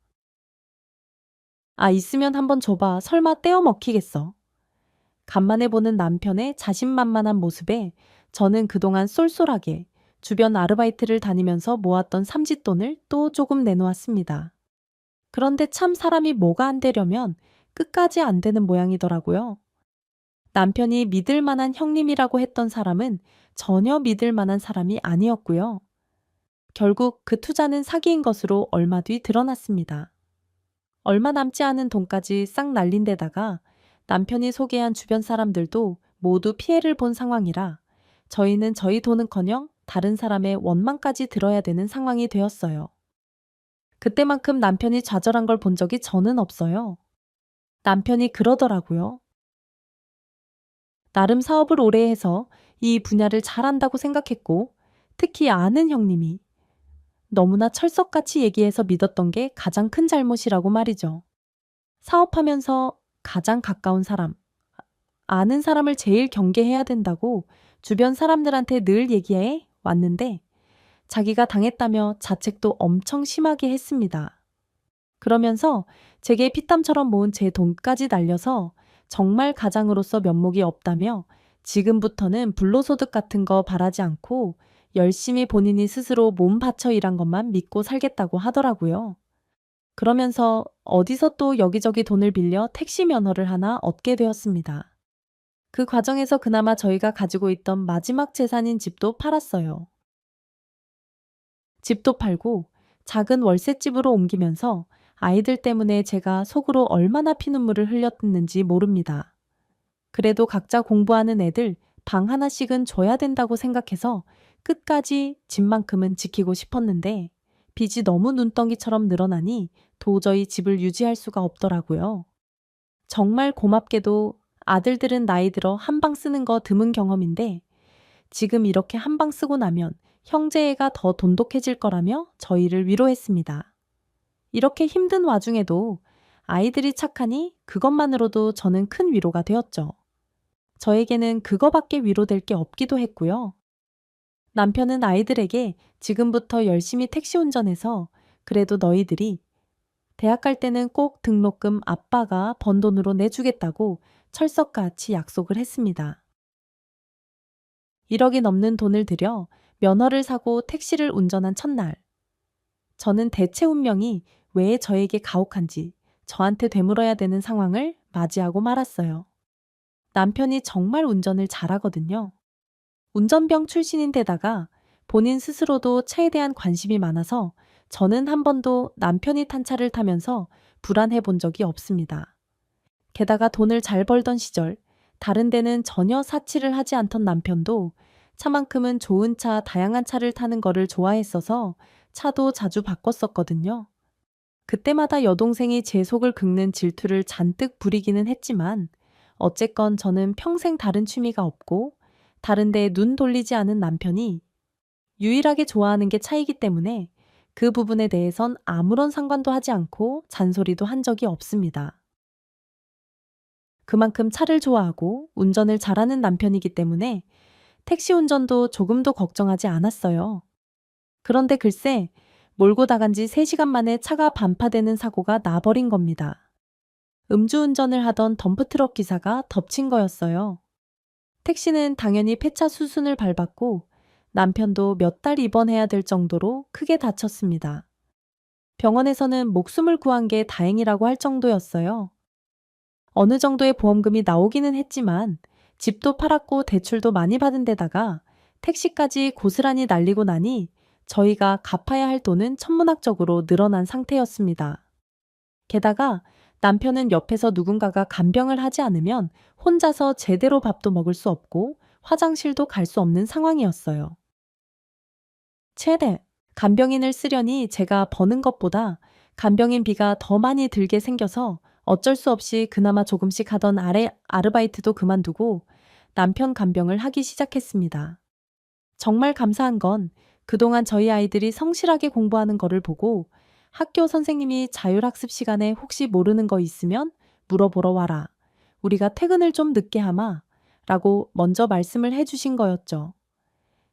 아, 있으면 한번 줘봐. 설마 떼어 먹히겠어. 간만에 보는 남편의 자신만만한 모습에 저는 그동안 쏠쏠하게 주변 아르바이트를 다니면서 모았던 삼짓돈을 또 조금 내놓았습니다. 그런데 참 사람이 뭐가 안 되려면 끝까지 안 되는 모양이더라고요. 남편이 믿을 만한 형님이라고 했던 사람은 전혀 믿을 만한 사람이 아니었고요. 결국 그 투자는 사기인 것으로 얼마 뒤 드러났습니다. 얼마 남지 않은 돈까지 싹 날린 데다가 남편이 소개한 주변 사람들도 모두 피해를 본 상황이라 저희는 저희 돈은커녕 다른 사람의 원망까지 들어야 되는 상황이 되었어요. 그때만큼 남편이 좌절한 걸 본 적이 저는 없어요. 남편이 그러더라고요. 나름 사업을 오래 해서 이 분야를 잘한다고 생각했고 특히 아는 형님이 너무나 철석같이 얘기해서 믿었던 게 가장 큰 잘못이라고 말이죠. 사업하면서 가장 가까운 사람, 아는 사람을 제일 경계해야 된다고 주변 사람들한테 늘 얘기해 왔는데 자기가 당했다며 자책도 엄청 심하게 했습니다. 그러면서 제게 피땀처럼 모은 제 돈까지 날려서 정말 가장으로서 면목이 없다며 지금부터는 불로소득 같은 거 바라지 않고 열심히 본인이 스스로 몸 바쳐 일한 것만 믿고 살겠다고 하더라고요. 그러면서 어디서 또 여기저기 돈을 빌려 택시 면허를 하나 얻게 되었습니다. 그 과정에서 그나마 저희가 가지고 있던 마지막 재산인 집도 팔았어요. 집도 팔고 작은 월세집으로 옮기면서 아이들 때문에 제가 속으로 얼마나 피눈물을 흘렸는지 모릅니다. 그래도 각자 공부하는 애들 방 하나씩은 줘야 된다고 생각해서 끝까지 집만큼은 지키고 싶었는데 빚이 너무 눈덩이처럼 늘어나니 도저히 집을 유지할 수가 없더라고요. 정말 고맙게도 아들들은 나이 들어 한 방 쓰는 거 드문 경험인데 지금 이렇게 한 방 쓰고 나면 형제애가 더 돈독해질 거라며 저희를 위로했습니다. 이렇게 힘든 와중에도 아이들이 착하니 그것만으로도 저는 큰 위로가 되었죠. 저에게는 그거밖에 위로될 게 없기도 했고요. 남편은 아이들에게 지금부터 열심히 택시 운전해서 그래도 너희들이 대학 갈 때는 꼭 등록금 아빠가 번 돈으로 내주겠다고 철석같이 약속을 했습니다. 1억이 넘는 돈을 들여 면허를 사고 택시를 운전한 첫날. 저는 대체 운명이 왜 저에게 가혹한지 저한테 되물어야 되는 상황을 맞이하고 말았어요. 남편이 정말 운전을 잘하거든요. 운전병 출신인데다가 본인 스스로도 차에 대한 관심이 많아서 저는 한 번도 남편이 탄 차를 타면서 불안해 본 적이 없습니다. 게다가 돈을 잘 벌던 시절 다른 데는 전혀 사치를 하지 않던 남편도 차만큼은 좋은 차, 다양한 차를 타는 거를 좋아했어서 차도 자주 바꿨었거든요. 그때마다 여동생이 제 속을 긁는 질투를 잔뜩 부리기는 했지만 어쨌건 저는 평생 다른 취미가 없고 다른 데에 눈 돌리지 않은 남편이 유일하게 좋아하는 게 차이기 때문에 그 부분에 대해선 아무런 상관도 하지 않고 잔소리도 한 적이 없습니다. 그만큼 차를 좋아하고 운전을 잘하는 남편이기 때문에 택시 운전도 조금도 걱정하지 않았어요. 그런데 글쎄 몰고 나간 지 3시간 만에 차가 반파되는 사고가 나버린 겁니다. 음주운전을 하던 덤프트럭 기사가 덮친 거였어요. 택시는 당연히 폐차 수순을 밟았고 남편도 몇 달 입원해야 될 정도로 크게 다쳤습니다. 병원에서는 목숨을 구한 게 다행이라고 할 정도였어요. 어느 정도의 보험금이 나오기는 했지만 집도 팔았고 대출도 많이 받은 데다가 택시까지 고스란히 날리고 나니 저희가 갚아야 할 돈은 천문학적으로 늘어난 상태였습니다. 게다가 남편은 옆에서 누군가가 간병을 하지 않으면 혼자서 제대로 밥도 먹을 수 없고 화장실도 갈 수 없는 상황이었어요. 최대 간병인을 쓰려니 제가 버는 것보다 간병인비가 더 많이 들게 생겨서 어쩔 수 없이 그나마 조금씩 하던 아르바이트도 그만두고 남편 간병을 하기 시작했습니다. 정말 감사한 건 그동안 저희 아이들이 성실하게 공부하는 거를 보고 학교 선생님이 자율학습 시간에 혹시 모르는 거 있으면 물어보러 와라. 우리가 퇴근을 좀 늦게 하마. 라고 먼저 말씀을 해주신 거였죠.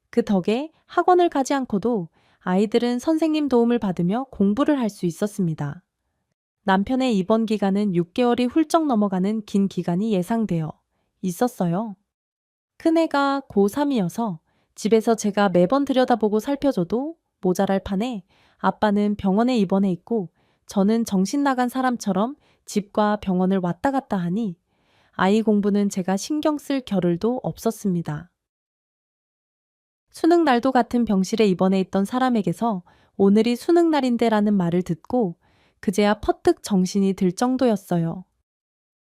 그 덕에 학원을 가지 않고도 아이들은 선생님 도움을 받으며 공부를 할 수 있었습니다. 남편의 입원 기간은 6개월이 훌쩍 넘어가는 긴 기간이 예상되어 있었어요. 큰애가 고3이어서 집에서 제가 매번 들여다보고 살펴줘도 모자랄 판에 아빠는 병원에 입원해 있고 저는 정신 나간 사람처럼 집과 병원을 왔다 갔다 하니 아이 공부는 제가 신경 쓸 겨를도 없었습니다. 수능 날도 같은 병실에 입원해 있던 사람에게서 오늘이 수능 날인데라는 말을 듣고 그제야 퍼뜩 정신이 들 정도였어요.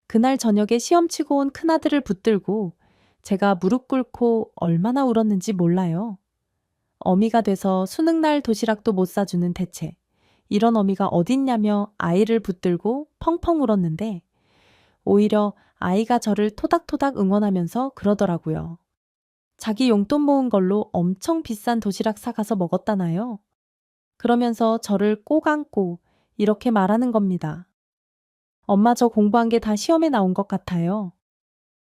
그날 저녁에 시험 치고 온 큰아들을 붙들고 제가 무릎 꿇고 얼마나 울었는지 몰라요. 어미가 돼서 수능날 도시락도 못 사주는 대체 이런 어미가 어딨냐며 아이를 붙들고 펑펑 울었는데 오히려 아이가 저를 토닥토닥 응원하면서 그러더라고요. 자기 용돈 모은 걸로 엄청 비싼 도시락 사가서 먹었다나요? 그러면서 저를 꼭 안고 이렇게 말하는 겁니다. 엄마, 저 공부한 게 다 시험에 나온 것 같아요.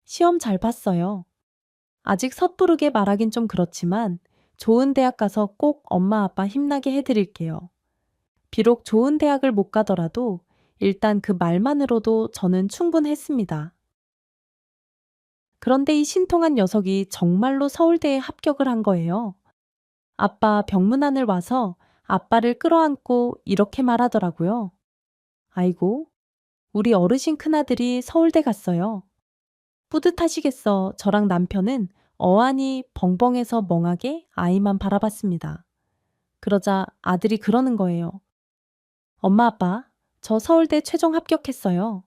시험 잘 봤어요. 아직 섣부르게 말하긴 좀 그렇지만 좋은 대학 가서 꼭 엄마 아빠 힘나게 해드릴게요. 비록 좋은 대학을 못 가더라도 일단 그 말만으로도 저는 충분했습니다. 그런데 이 신통한 녀석이 정말로 서울대에 합격을 한 거예요. 아빠 병문안을 와서 아빠를 끌어안고 이렇게 말하더라고요. 아이고, 우리 어르신 큰아들이 서울대 갔어요. 뿌듯하시겠어. 저랑 남편은 어안이 벙벙해서 멍하게 아이만 바라봤습니다. 그러자 아들이 그러는 거예요. 엄마, 아빠, 저 서울대 최종 합격했어요.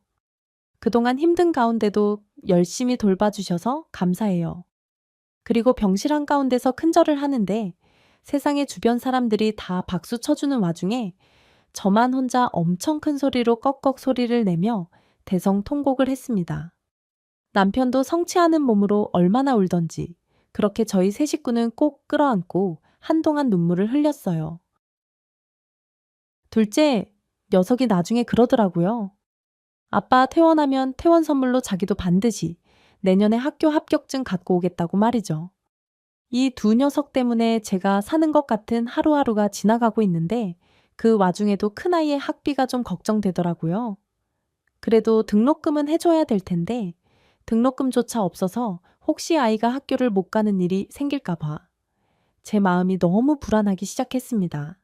그동안 힘든 가운데도 열심히 돌봐주셔서 감사해요. 그리고 병실한 가운데서 큰절을 하는데 세상의 주변 사람들이 다 박수 쳐주는 와중에 저만 혼자 엄청 큰 소리로 꺽꺽 소리를 내며 대성통곡을 했습니다. 남편도 성치 않은 몸으로 얼마나 울던지 그렇게 저희 세 식구는 꼭 끌어안고 한동안 눈물을 흘렸어요. 둘째, 녀석이 나중에 그러더라고요. 아빠 퇴원하면 퇴원 선물로 자기도 반드시 내년에 학교 합격증 갖고 오겠다고 말이죠. 이 두 녀석 때문에 제가 사는 것 같은 하루하루가 지나가고 있는데 그 와중에도 큰아이의 학비가 좀 걱정되더라고요. 그래도 등록금은 해줘야 될 텐데 등록금조차 없어서 혹시 아이가 학교를 못 가는 일이 생길까 봐 제 마음이 너무 불안하기 시작했습니다.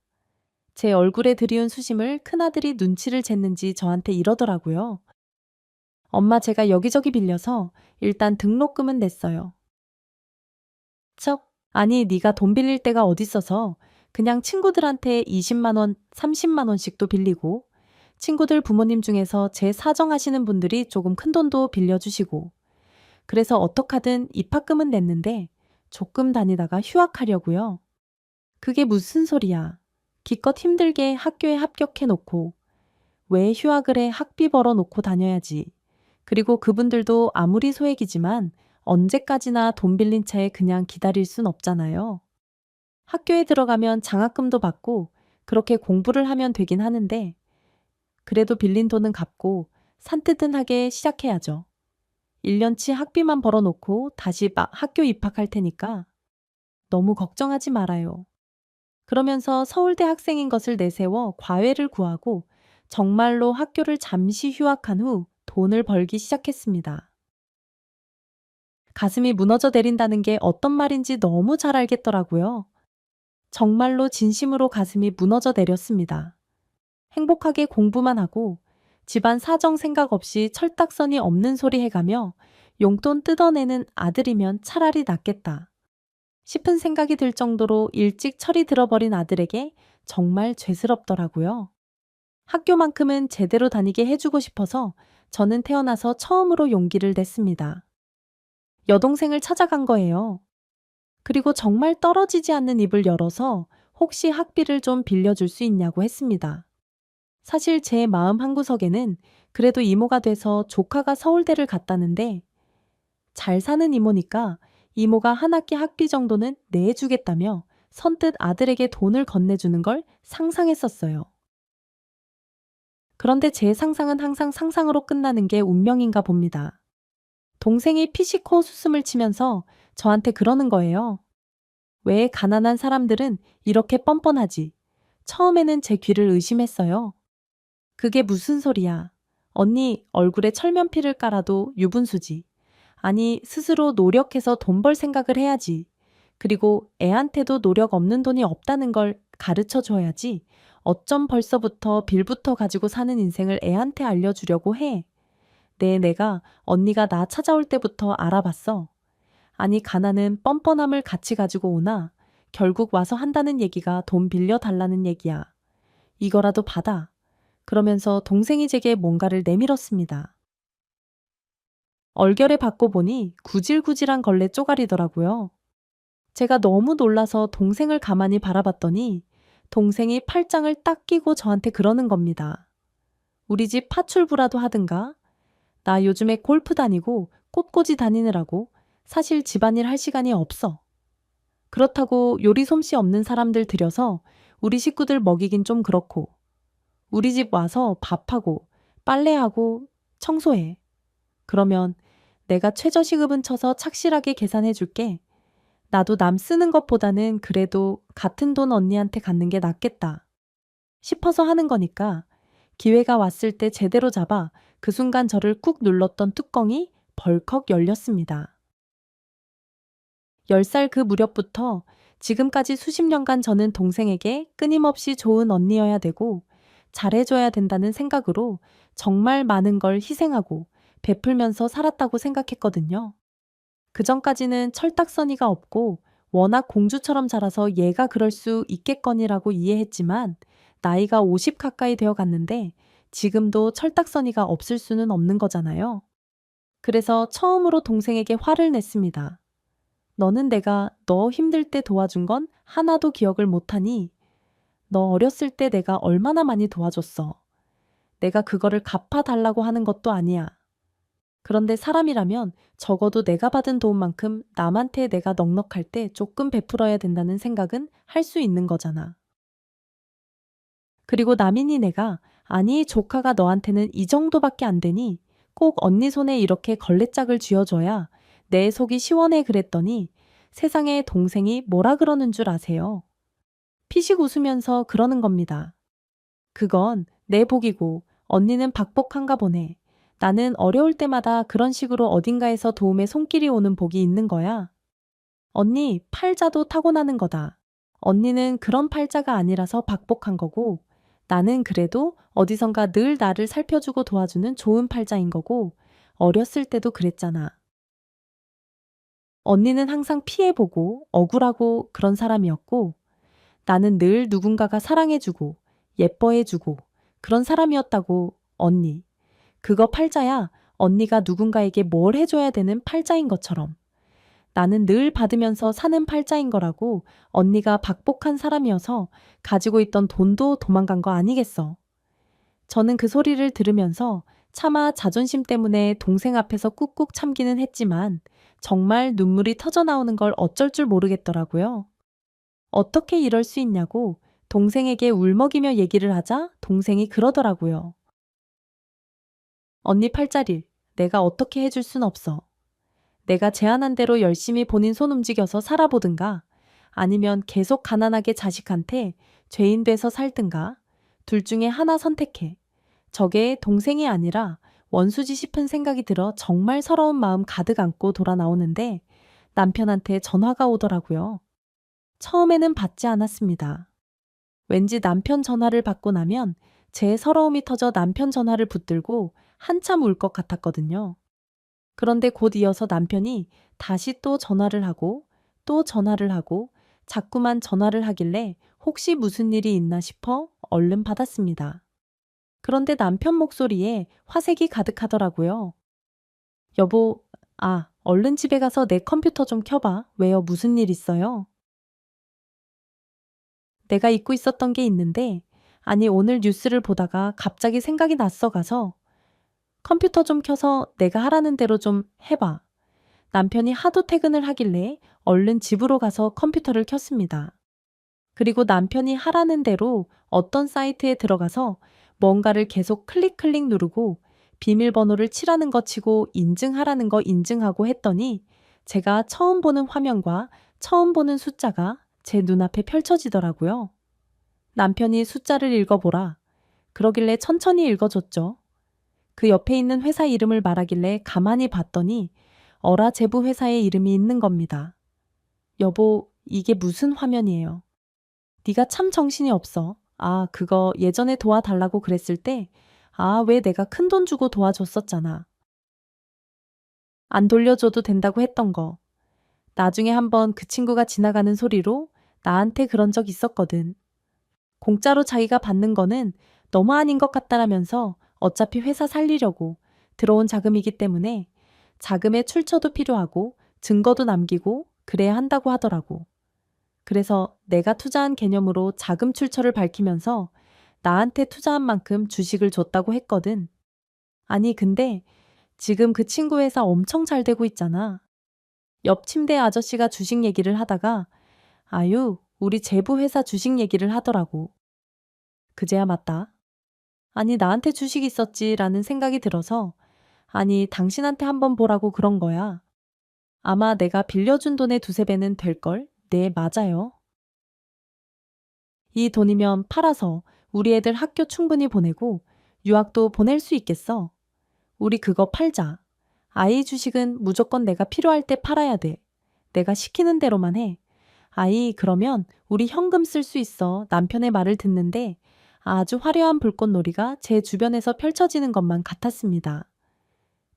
제 얼굴에 들이운 수심을 큰아들이 눈치를 챘는지 저한테 이러더라고요. 엄마, 제가 여기저기 빌려서 일단 등록금은 냈어요. 척, 아니 네가 돈 빌릴 데가 어딨어서 그냥 친구들한테 20만 원, 30만 원씩도 빌리고 친구들 부모님 중에서 제 사정하시는 분들이 조금 큰 돈도 빌려주시고 그래서 어떡하든 입학금은 냈는데 조금 다니다가 휴학하려고요. 그게 무슨 소리야. 기껏 힘들게 학교에 합격해 놓고 왜 휴학을 해. 학비 벌어 놓고 다녀야지. 그리고 그분들도 아무리 소액이지만 언제까지나 돈 빌린 채 그냥 기다릴 순 없잖아요. 학교에 들어가면 장학금도 받고 그렇게 공부를 하면 되긴 하는데 그래도 빌린 돈은 갚고 산뜻하게 시작해야죠. 1년치 학비만 벌어놓고 다시 학교 입학할 테니까 너무 걱정하지 말아요. 그러면서 서울대 학생인 것을 내세워 과외를 구하고 정말로 학교를 잠시 휴학한 후 돈을 벌기 시작했습니다. 가슴이 무너져 내린다는 게 어떤 말인지 너무 잘 알겠더라고요. 정말로 진심으로 가슴이 무너져 내렸습니다. 행복하게 공부만 하고 집안 사정 생각 없이 철딱서니 없는 소리 해가며 용돈 뜯어내는 아들이면 차라리 낫겠다 싶은 생각이 들 정도로 일찍 철이 들어버린 아들에게 정말 죄스럽더라고요. 학교만큼은 제대로 다니게 해주고 싶어서 저는 태어나서 처음으로 용기를 냈습니다. 여동생을 찾아간 거예요. 그리고 정말 떨어지지 않는 입을 열어서 혹시 학비를 좀 빌려줄 수 있냐고 했습니다. 사실 제 마음 한구석에는 그래도 이모가 돼서 조카가 서울대를 갔다는데 잘 사는 이모니까 이모가 한 학기 학비 정도는 내주겠다며 선뜻 아들에게 돈을 건네주는 걸 상상했었어요. 그런데 제 상상은 항상 상상으로 끝나는 게 운명인가 봅니다. 동생이 피시코 웃음을 치면서 저한테 그러는 거예요. 왜 가난한 사람들은 이렇게 뻔뻔하지? 처음에는 제 귀를 의심했어요. 그게 무슨 소리야? 언니 얼굴에 철면피를 깔아도 유분수지. 아니 스스로 노력해서 돈 벌 생각을 해야지. 그리고 애한테도 노력 없는 돈이 없다는 걸 가르쳐 줘야지. 어쩜 벌써부터 빌부터 가지고 사는 인생을 애한테 알려주려고 해. 내가 언니가 나 찾아올 때부터 알아봤어. 아니 가난은 뻔뻔함을 같이 가지고 오나 결국 와서 한다는 얘기가 돈 빌려달라는 얘기야. 이거라도 받아. 그러면서 동생이 제게 뭔가를 내밀었습니다. 얼결에 받고 보니 구질구질한 걸레 쪼가리더라고요. 제가 너무 놀라서 동생을 가만히 바라봤더니 동생이 팔짱을 딱 끼고 저한테 그러는 겁니다. 우리 집 파출부라도 하든가? 나 요즘에 골프 다니고 꽃꽂이 다니느라고 사실 집안일 할 시간이 없어. 그렇다고 요리 솜씨 없는 사람들 들여서 우리 식구들 먹이긴 좀 그렇고. 우리 집 와서 밥하고, 빨래하고, 청소해. 그러면 내가 최저시급은 쳐서 착실하게 계산해 줄게. 나도 남 쓰는 것보다는 그래도 같은 돈 언니한테 갖는 게 낫겠다 싶어서 하는 거니까 기회가 왔을 때 제대로 잡아 그 순간 저를 꾹 눌렀던 뚜껑이 벌컥 열렸습니다. 10살 그 무렵부터 지금까지 수십 년간 저는 동생에게 끊임없이 좋은 언니여야 되고 잘해줘야 된다는 생각으로 정말 많은 걸 희생하고 베풀면서 살았다고 생각했거든요. 그전까지는 철딱서니가 없고 워낙 공주처럼 자라서 얘가 그럴 수 있겠거니라고 이해했지만 나이가 50 가까이 되어 갔는데 지금도 철딱서니가 없을 수는 없는 거잖아요. 그래서 처음으로 동생에게 화를 냈습니다. 너는 내가 너 힘들 때 도와준 건 하나도 기억을 못하니? 너 어렸을 때 내가 얼마나 많이 도와줬어. 내가 그거를 갚아달라고 하는 것도 아니야. 그런데 사람이라면 적어도 내가 받은 도움만큼 남한테 내가 넉넉할 때 조금 베풀어야 된다는 생각은 할 수 있는 거잖아. 그리고 남인이 내가 아니 조카가 너한테는 이 정도밖에 안 되니 꼭 언니 손에 이렇게 걸레짝을 쥐어줘야 내 속이 시원해 그랬더니 세상에 동생이 뭐라 그러는 줄 아세요? 피식 웃으면서 그러는 겁니다. 그건 내 복이고 언니는 박복한가 보네. 나는 어려울 때마다 그런 식으로 어딘가에서 도움의 손길이 오는 복이 있는 거야. 언니, 팔자도 타고나는 거다. 언니는 그런 팔자가 아니라서 박복한 거고, 나는 그래도 어디선가 늘 나를 살펴주고 도와주는 좋은 팔자인 거고, 어렸을 때도 그랬잖아. 언니는 항상 피해보고 억울하고 그런 사람이었고, 나는 늘 누군가가 사랑해주고 예뻐해주고 그런 사람이었다고, 언니. 그거 팔자야. 언니가 누군가에게 뭘 해줘야 되는 팔자인 것처럼. 나는 늘 받으면서 사는 팔자인 거라고. 언니가 박복한 사람이어서 가지고 있던 돈도 도망간 거 아니겠어. 저는 그 소리를 들으면서 차마 자존심 때문에 동생 앞에서 꾹꾹 참기는 했지만 정말 눈물이 터져 나오는 걸 어쩔 줄 모르겠더라고요. 어떻게 이럴 수 있냐고 동생에게 울먹이며 얘기를 하자 동생이 그러더라고요. 언니 팔자릴, 내가 어떻게 해줄 순 없어. 내가 제안한 대로 열심히 본인 손 움직여서 살아보든가 아니면 계속 가난하게 자식한테 죄인 돼서 살든가 둘 중에 하나 선택해. 저게 동생이 아니라 원수지 싶은 생각이 들어 정말 서러운 마음 가득 안고 돌아 나오는데 남편한테 전화가 오더라고요. 처음에는 받지 않았습니다. 왠지 남편 전화를 받고 나면 제 서러움이 터져 남편 전화를 붙들고 한참 울 것 같았거든요. 그런데 곧 이어서 남편이 다시 또 전화를 하고 또 전화를 하고 자꾸만 전화를 하길래 혹시 무슨 일이 있나 싶어 얼른 받았습니다. 그런데 남편 목소리에 화색이 가득하더라고요. 여보, 얼른 집에 가서 내 컴퓨터 좀 켜봐. 왜요? 무슨 일 있어요? 내가 잊고 있었던 게 있는데, 아니 오늘 뉴스를 보다가 갑자기 생각이 났어 가서 컴퓨터 좀 켜서 내가 하라는 대로 좀 해봐. 남편이 하도 퇴근을 하길래 얼른 집으로 가서 컴퓨터를 켰습니다. 그리고 남편이 하라는 대로 어떤 사이트에 들어가서 뭔가를 계속 클릭 누르고 비밀번호를 칠하는 거 치고 인증하라는 거 인증하고 했더니 제가 처음 보는 화면과 처음 보는 숫자가 제 눈앞에 펼쳐지더라고요. 남편이 숫자를 읽어보라. 그러길래 천천히 읽어줬죠. 그 옆에 있는 회사 이름을 말하길래 가만히 봤더니 어라 제부 회사의 이름이 있는 겁니다. 여보, 이게 무슨 화면이에요? 네가 참 정신이 없어. 그거 예전에 도와달라고 그랬을 때, 왜 내가 큰돈 주고 도와줬었잖아. 안 돌려줘도 된다고 했던 거. 나중에 한번 그 친구가 지나가는 소리로 나한테 그런 적 있었거든. 공짜로 자기가 받는 거는 너무 아닌 것 같다라면서 어차피 회사 살리려고 들어온 자금이기 때문에 자금의 출처도 필요하고 증거도 남기고 그래야 한다고 하더라고. 그래서 내가 투자한 개념으로 자금 출처를 밝히면서 나한테 투자한 만큼 주식을 줬다고 했거든. 아니, 근데 지금 그 친구 회사 엄청 잘 되고 있잖아. 옆 침대 아저씨가 주식 얘기를 하다가 아유, 우리 제부 회사 주식 얘기를 하더라고. 그제야 맞다. 아니, 나한테 주식 있었지라는 생각이 들어서 아니, 당신한테 한번 보라고 그런 거야. 아마 내가 빌려준 돈의 두세 배는 될걸? 네, 맞아요. 이 돈이면 팔아서 우리 애들 학교 충분히 보내고 유학도 보낼 수 있겠어. 우리 그거 팔자. 아이 주식은 무조건 내가 필요할 때 팔아야 돼. 내가 시키는 대로만 해. 아이, 그러면 우리 현금 쓸 수 있어. 남편의 말을 듣는데 아주 화려한 불꽃놀이가 제 주변에서 펼쳐지는 것만 같았습니다.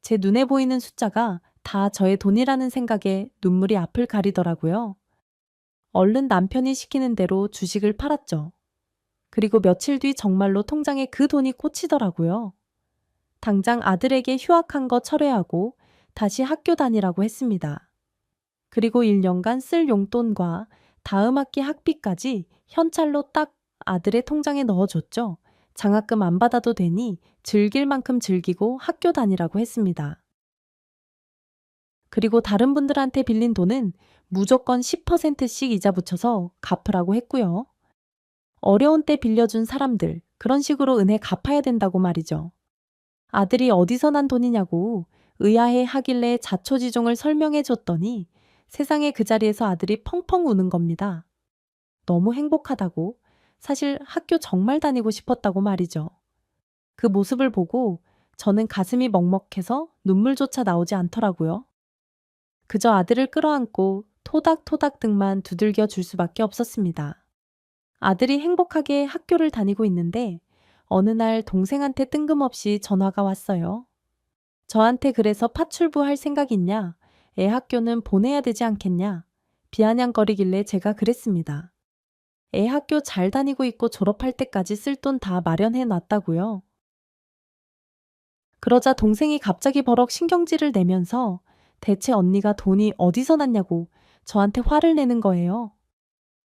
제 눈에 보이는 숫자가 다 저의 돈이라는 생각에 눈물이 앞을 가리더라고요. 얼른 남편이 시키는 대로 주식을 팔았죠. 그리고 며칠 뒤 정말로 통장에 그 돈이 꽂히더라고요. 당장 아들에게 휴학한 거 철회하고 다시 학교 다니라고 했습니다. 그리고 1년간 쓸 용돈과 다음 학기 학비까지 현찰로 딱 아들의 통장에 넣어줬죠. 장학금 안 받아도 되니 즐길 만큼 즐기고 학교 다니라고 했습니다. 그리고 다른 분들한테 빌린 돈은 무조건 10%씩 이자 붙여서 갚으라고 했고요. 어려운 때 빌려준 사람들, 그런 식으로 은혜 갚아야 된다고 말이죠. 아들이 어디서 난 돈이냐고 의아해 하길래 자초지종을 설명해 줬더니 세상에 그 자리에서 아들이 펑펑 우는 겁니다. 너무 행복하다고, 사실 학교 정말 다니고 싶었다고 말이죠. 그 모습을 보고 저는 가슴이 먹먹해서 눈물조차 나오지 않더라고요. 그저 아들을 끌어안고 토닥토닥 등만 두들겨 줄 수밖에 없었습니다. 아들이 행복하게 학교를 다니고 있는데 어느 날 동생한테 뜬금없이 전화가 왔어요. 저한테 그래서 파출부 할 생각 있냐? 애 학교는 보내야 되지 않겠냐? 비아냥거리길래 제가 그랬습니다. 애 학교 잘 다니고 있고 졸업할 때까지 쓸 돈 다 마련해 놨다고요. 그러자 동생이 갑자기 버럭 신경질을 내면서 대체 언니가 돈이 어디서 났냐고 저한테 화를 내는 거예요.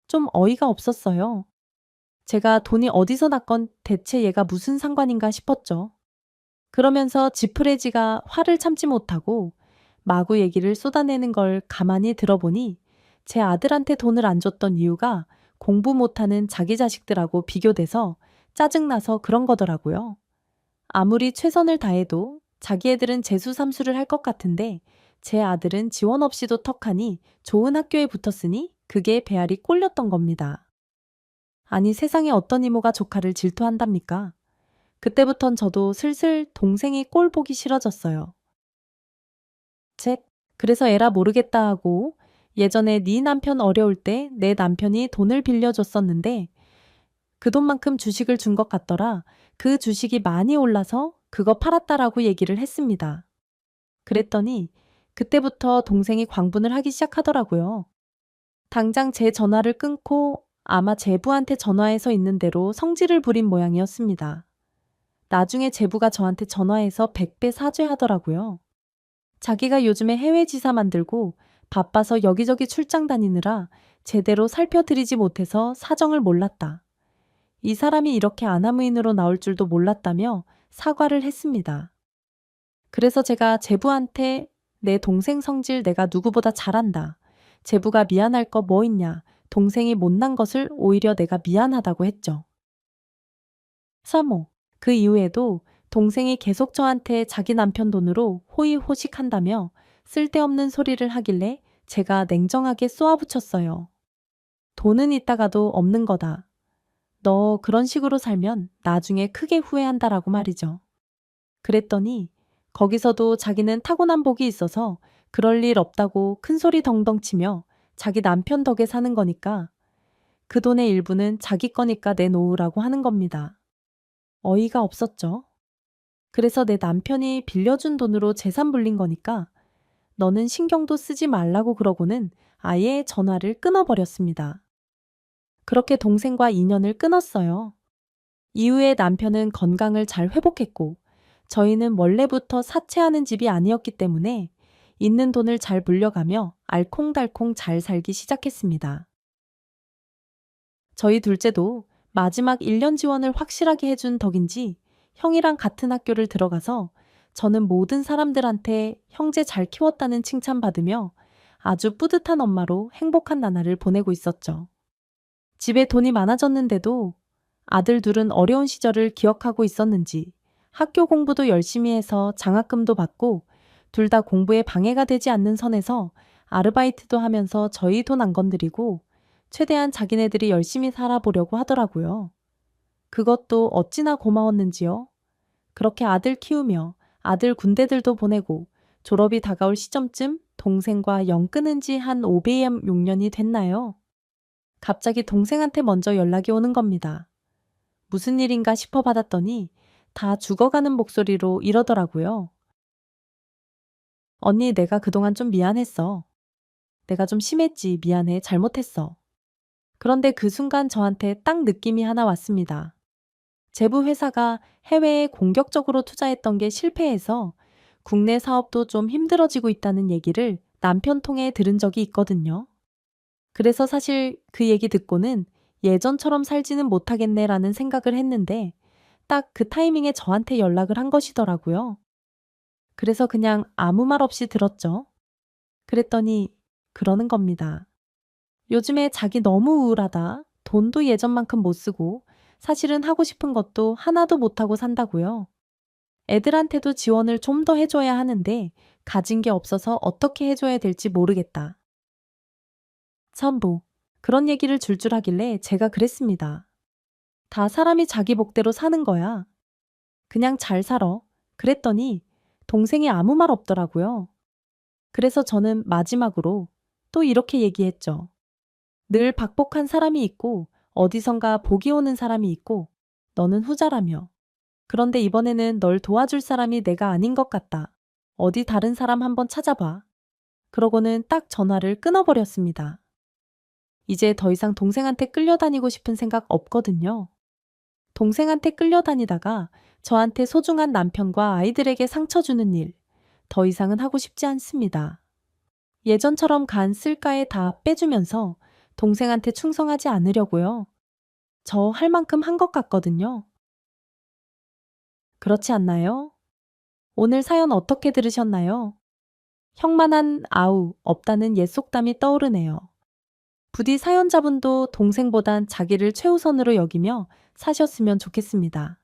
좀 어이가 없었어요. 제가 돈이 어디서 났건 대체 얘가 무슨 상관인가 싶었죠. 그러면서 지푸레지가 화를 참지 못하고 마구 얘기를 쏟아내는 걸 가만히 들어보니 제 아들한테 돈을 안 줬던 이유가 공부 못하는 자기 자식들하고 비교돼서 짜증나서 그런 거더라고요. 아무리 최선을 다해도 자기 애들은 재수 삼수를 할 것 같은데 제 아들은 지원 없이도 턱하니 좋은 학교에 붙었으니 그게 배알이 꼴렸던 겁니다. 아니, 세상에 어떤 이모가 조카를 질투한답니까? 그때부턴 저도 슬슬 동생이 꼴 보기 싫어졌어요. 책, 그래서 에라 모르겠다 하고 예전에 네 남편 어려울 때 내 남편이 돈을 빌려줬었는데 그 돈만큼 주식을 준 것 같더라. 그 주식이 많이 올라서 그거 팔았다라고 얘기를 했습니다. 그랬더니 그때부터 동생이 광분을 하기 시작하더라고요. 당장 제 전화를 끊고 아마 제부한테 전화해서 있는 대로 성질을 부린 모양이었습니다. 나중에 제부가 저한테 전화해서 100배 사죄하더라고요. 자기가 요즘에 해외 지사 만들고 바빠서 여기저기 출장 다니느라 제대로 살펴드리지 못해서 사정을 몰랐다. 이 사람이 이렇게 아나무인으로 나올 줄도 몰랐다며 사과를 했습니다. 그래서 제가 제부한테 내 동생 성질 내가 누구보다 잘한다. 제부가 미안할 거 뭐 있냐. 동생이 못난 것을 오히려 내가 미안하다고 했죠. 3호. 그 이후에도 동생이 계속 저한테 자기 남편 돈으로 호의호식한다며 쓸데없는 소리를 하길래 제가 냉정하게 쏘아붙였어요. 돈은 있다가도 없는 거다. 너 그런 식으로 살면 나중에 크게 후회한다라고 말이죠. 그랬더니 거기서도 자기는 타고난 복이 있어서 그럴 일 없다고 큰소리 덩덩 치며 자기 남편 덕에 사는 거니까 그 돈의 일부는 자기 거니까 내놓으라고 하는 겁니다. 어이가 없었죠. 그래서 내 남편이 빌려준 돈으로 재산 불린 거니까 너는 신경도 쓰지 말라고 그러고는 아예 전화를 끊어버렸습니다. 그렇게 동생과 인연을 끊었어요. 이후에 남편은 건강을 잘 회복했고 저희는 원래부터 사채하는 집이 아니었기 때문에 있는 돈을 잘 물려가며 알콩달콩 잘 살기 시작했습니다. 저희 둘째도 마지막 1년 지원을 확실하게 해준 덕인지 형이랑 같은 학교를 들어가서 저는 모든 사람들한테 형제 잘 키웠다는 칭찬받으며 아주 뿌듯한 엄마로 행복한 나날을 보내고 있었죠. 집에 돈이 많아졌는데도 아들 둘은 어려운 시절을 기억하고 있었는지 학교 공부도 열심히 해서 장학금도 받고 둘 다 공부에 방해가 되지 않는 선에서 아르바이트도 하면서 저희 돈 안 건드리고 최대한 자기네들이 열심히 살아보려고 하더라고요. 그것도 어찌나 고마웠는지요. 그렇게 아들 키우며 아들 군대들도 보내고 졸업이 다가올 시점쯤 동생과 영 끊은 지 한 5배의 6년이 됐나요? 갑자기 동생한테 먼저 연락이 오는 겁니다. 무슨 일인가 싶어 받았더니 다 죽어가는 목소리로 이러더라고요. 언니, 내가 그동안 좀 미안했어. 내가 좀 심했지. 미안해. 잘못했어. 그런데 그 순간 저한테 딱 느낌이 하나 왔습니다. 제부 회사가 해외에 공격적으로 투자했던 게 실패해서 국내 사업도 좀 힘들어지고 있다는 얘기를 남편 통해 들은 적이 있거든요. 그래서 사실 그 얘기 듣고는 예전처럼 살지는 못하겠네라는 생각을 했는데 딱 그 타이밍에 저한테 연락을 한 것이더라고요. 그래서 그냥 아무 말 없이 들었죠. 그랬더니 그러는 겁니다. 요즘에 자기 너무 우울하다. 돈도 예전만큼 못 쓰고 사실은 하고 싶은 것도 하나도 못하고 산다고요. 애들한테도 지원을 좀 더 해줘야 하는데 가진 게 없어서 어떻게 해줘야 될지 모르겠다. 참, 그런 얘기를 줄줄 하길래 제가 그랬습니다. 다 사람이 자기 복대로 사는 거야. 그냥 잘 살아. 그랬더니 동생이 아무 말 없더라고요. 그래서 저는 마지막으로 또 이렇게 얘기했죠. 늘 박복한 사람이 있고 어디선가 복이 오는 사람이 있고 너는 후자라며. 그런데 이번에는 널 도와줄 사람이 내가 아닌 것 같다. 어디 다른 사람 한번 찾아봐. 그러고는 딱 전화를 끊어버렸습니다. 이제 더 이상 동생한테 끌려다니고 싶은 생각 없거든요. 동생한테 끌려다니다가 저한테 소중한 남편과 아이들에게 상처 주는 일, 더 이상은 하고 싶지 않습니다. 예전처럼 간 쓸까에 다 빼주면서 동생한테 충성하지 않으려고요. 저 할 만큼 한 것 같거든요. 그렇지 않나요? 오늘 사연 어떻게 들으셨나요? 형만한 아우 없다는 옛 속담이 떠오르네요. 부디 사연자분도 동생보단 자기를 최우선으로 여기며 사셨으면 좋겠습니다.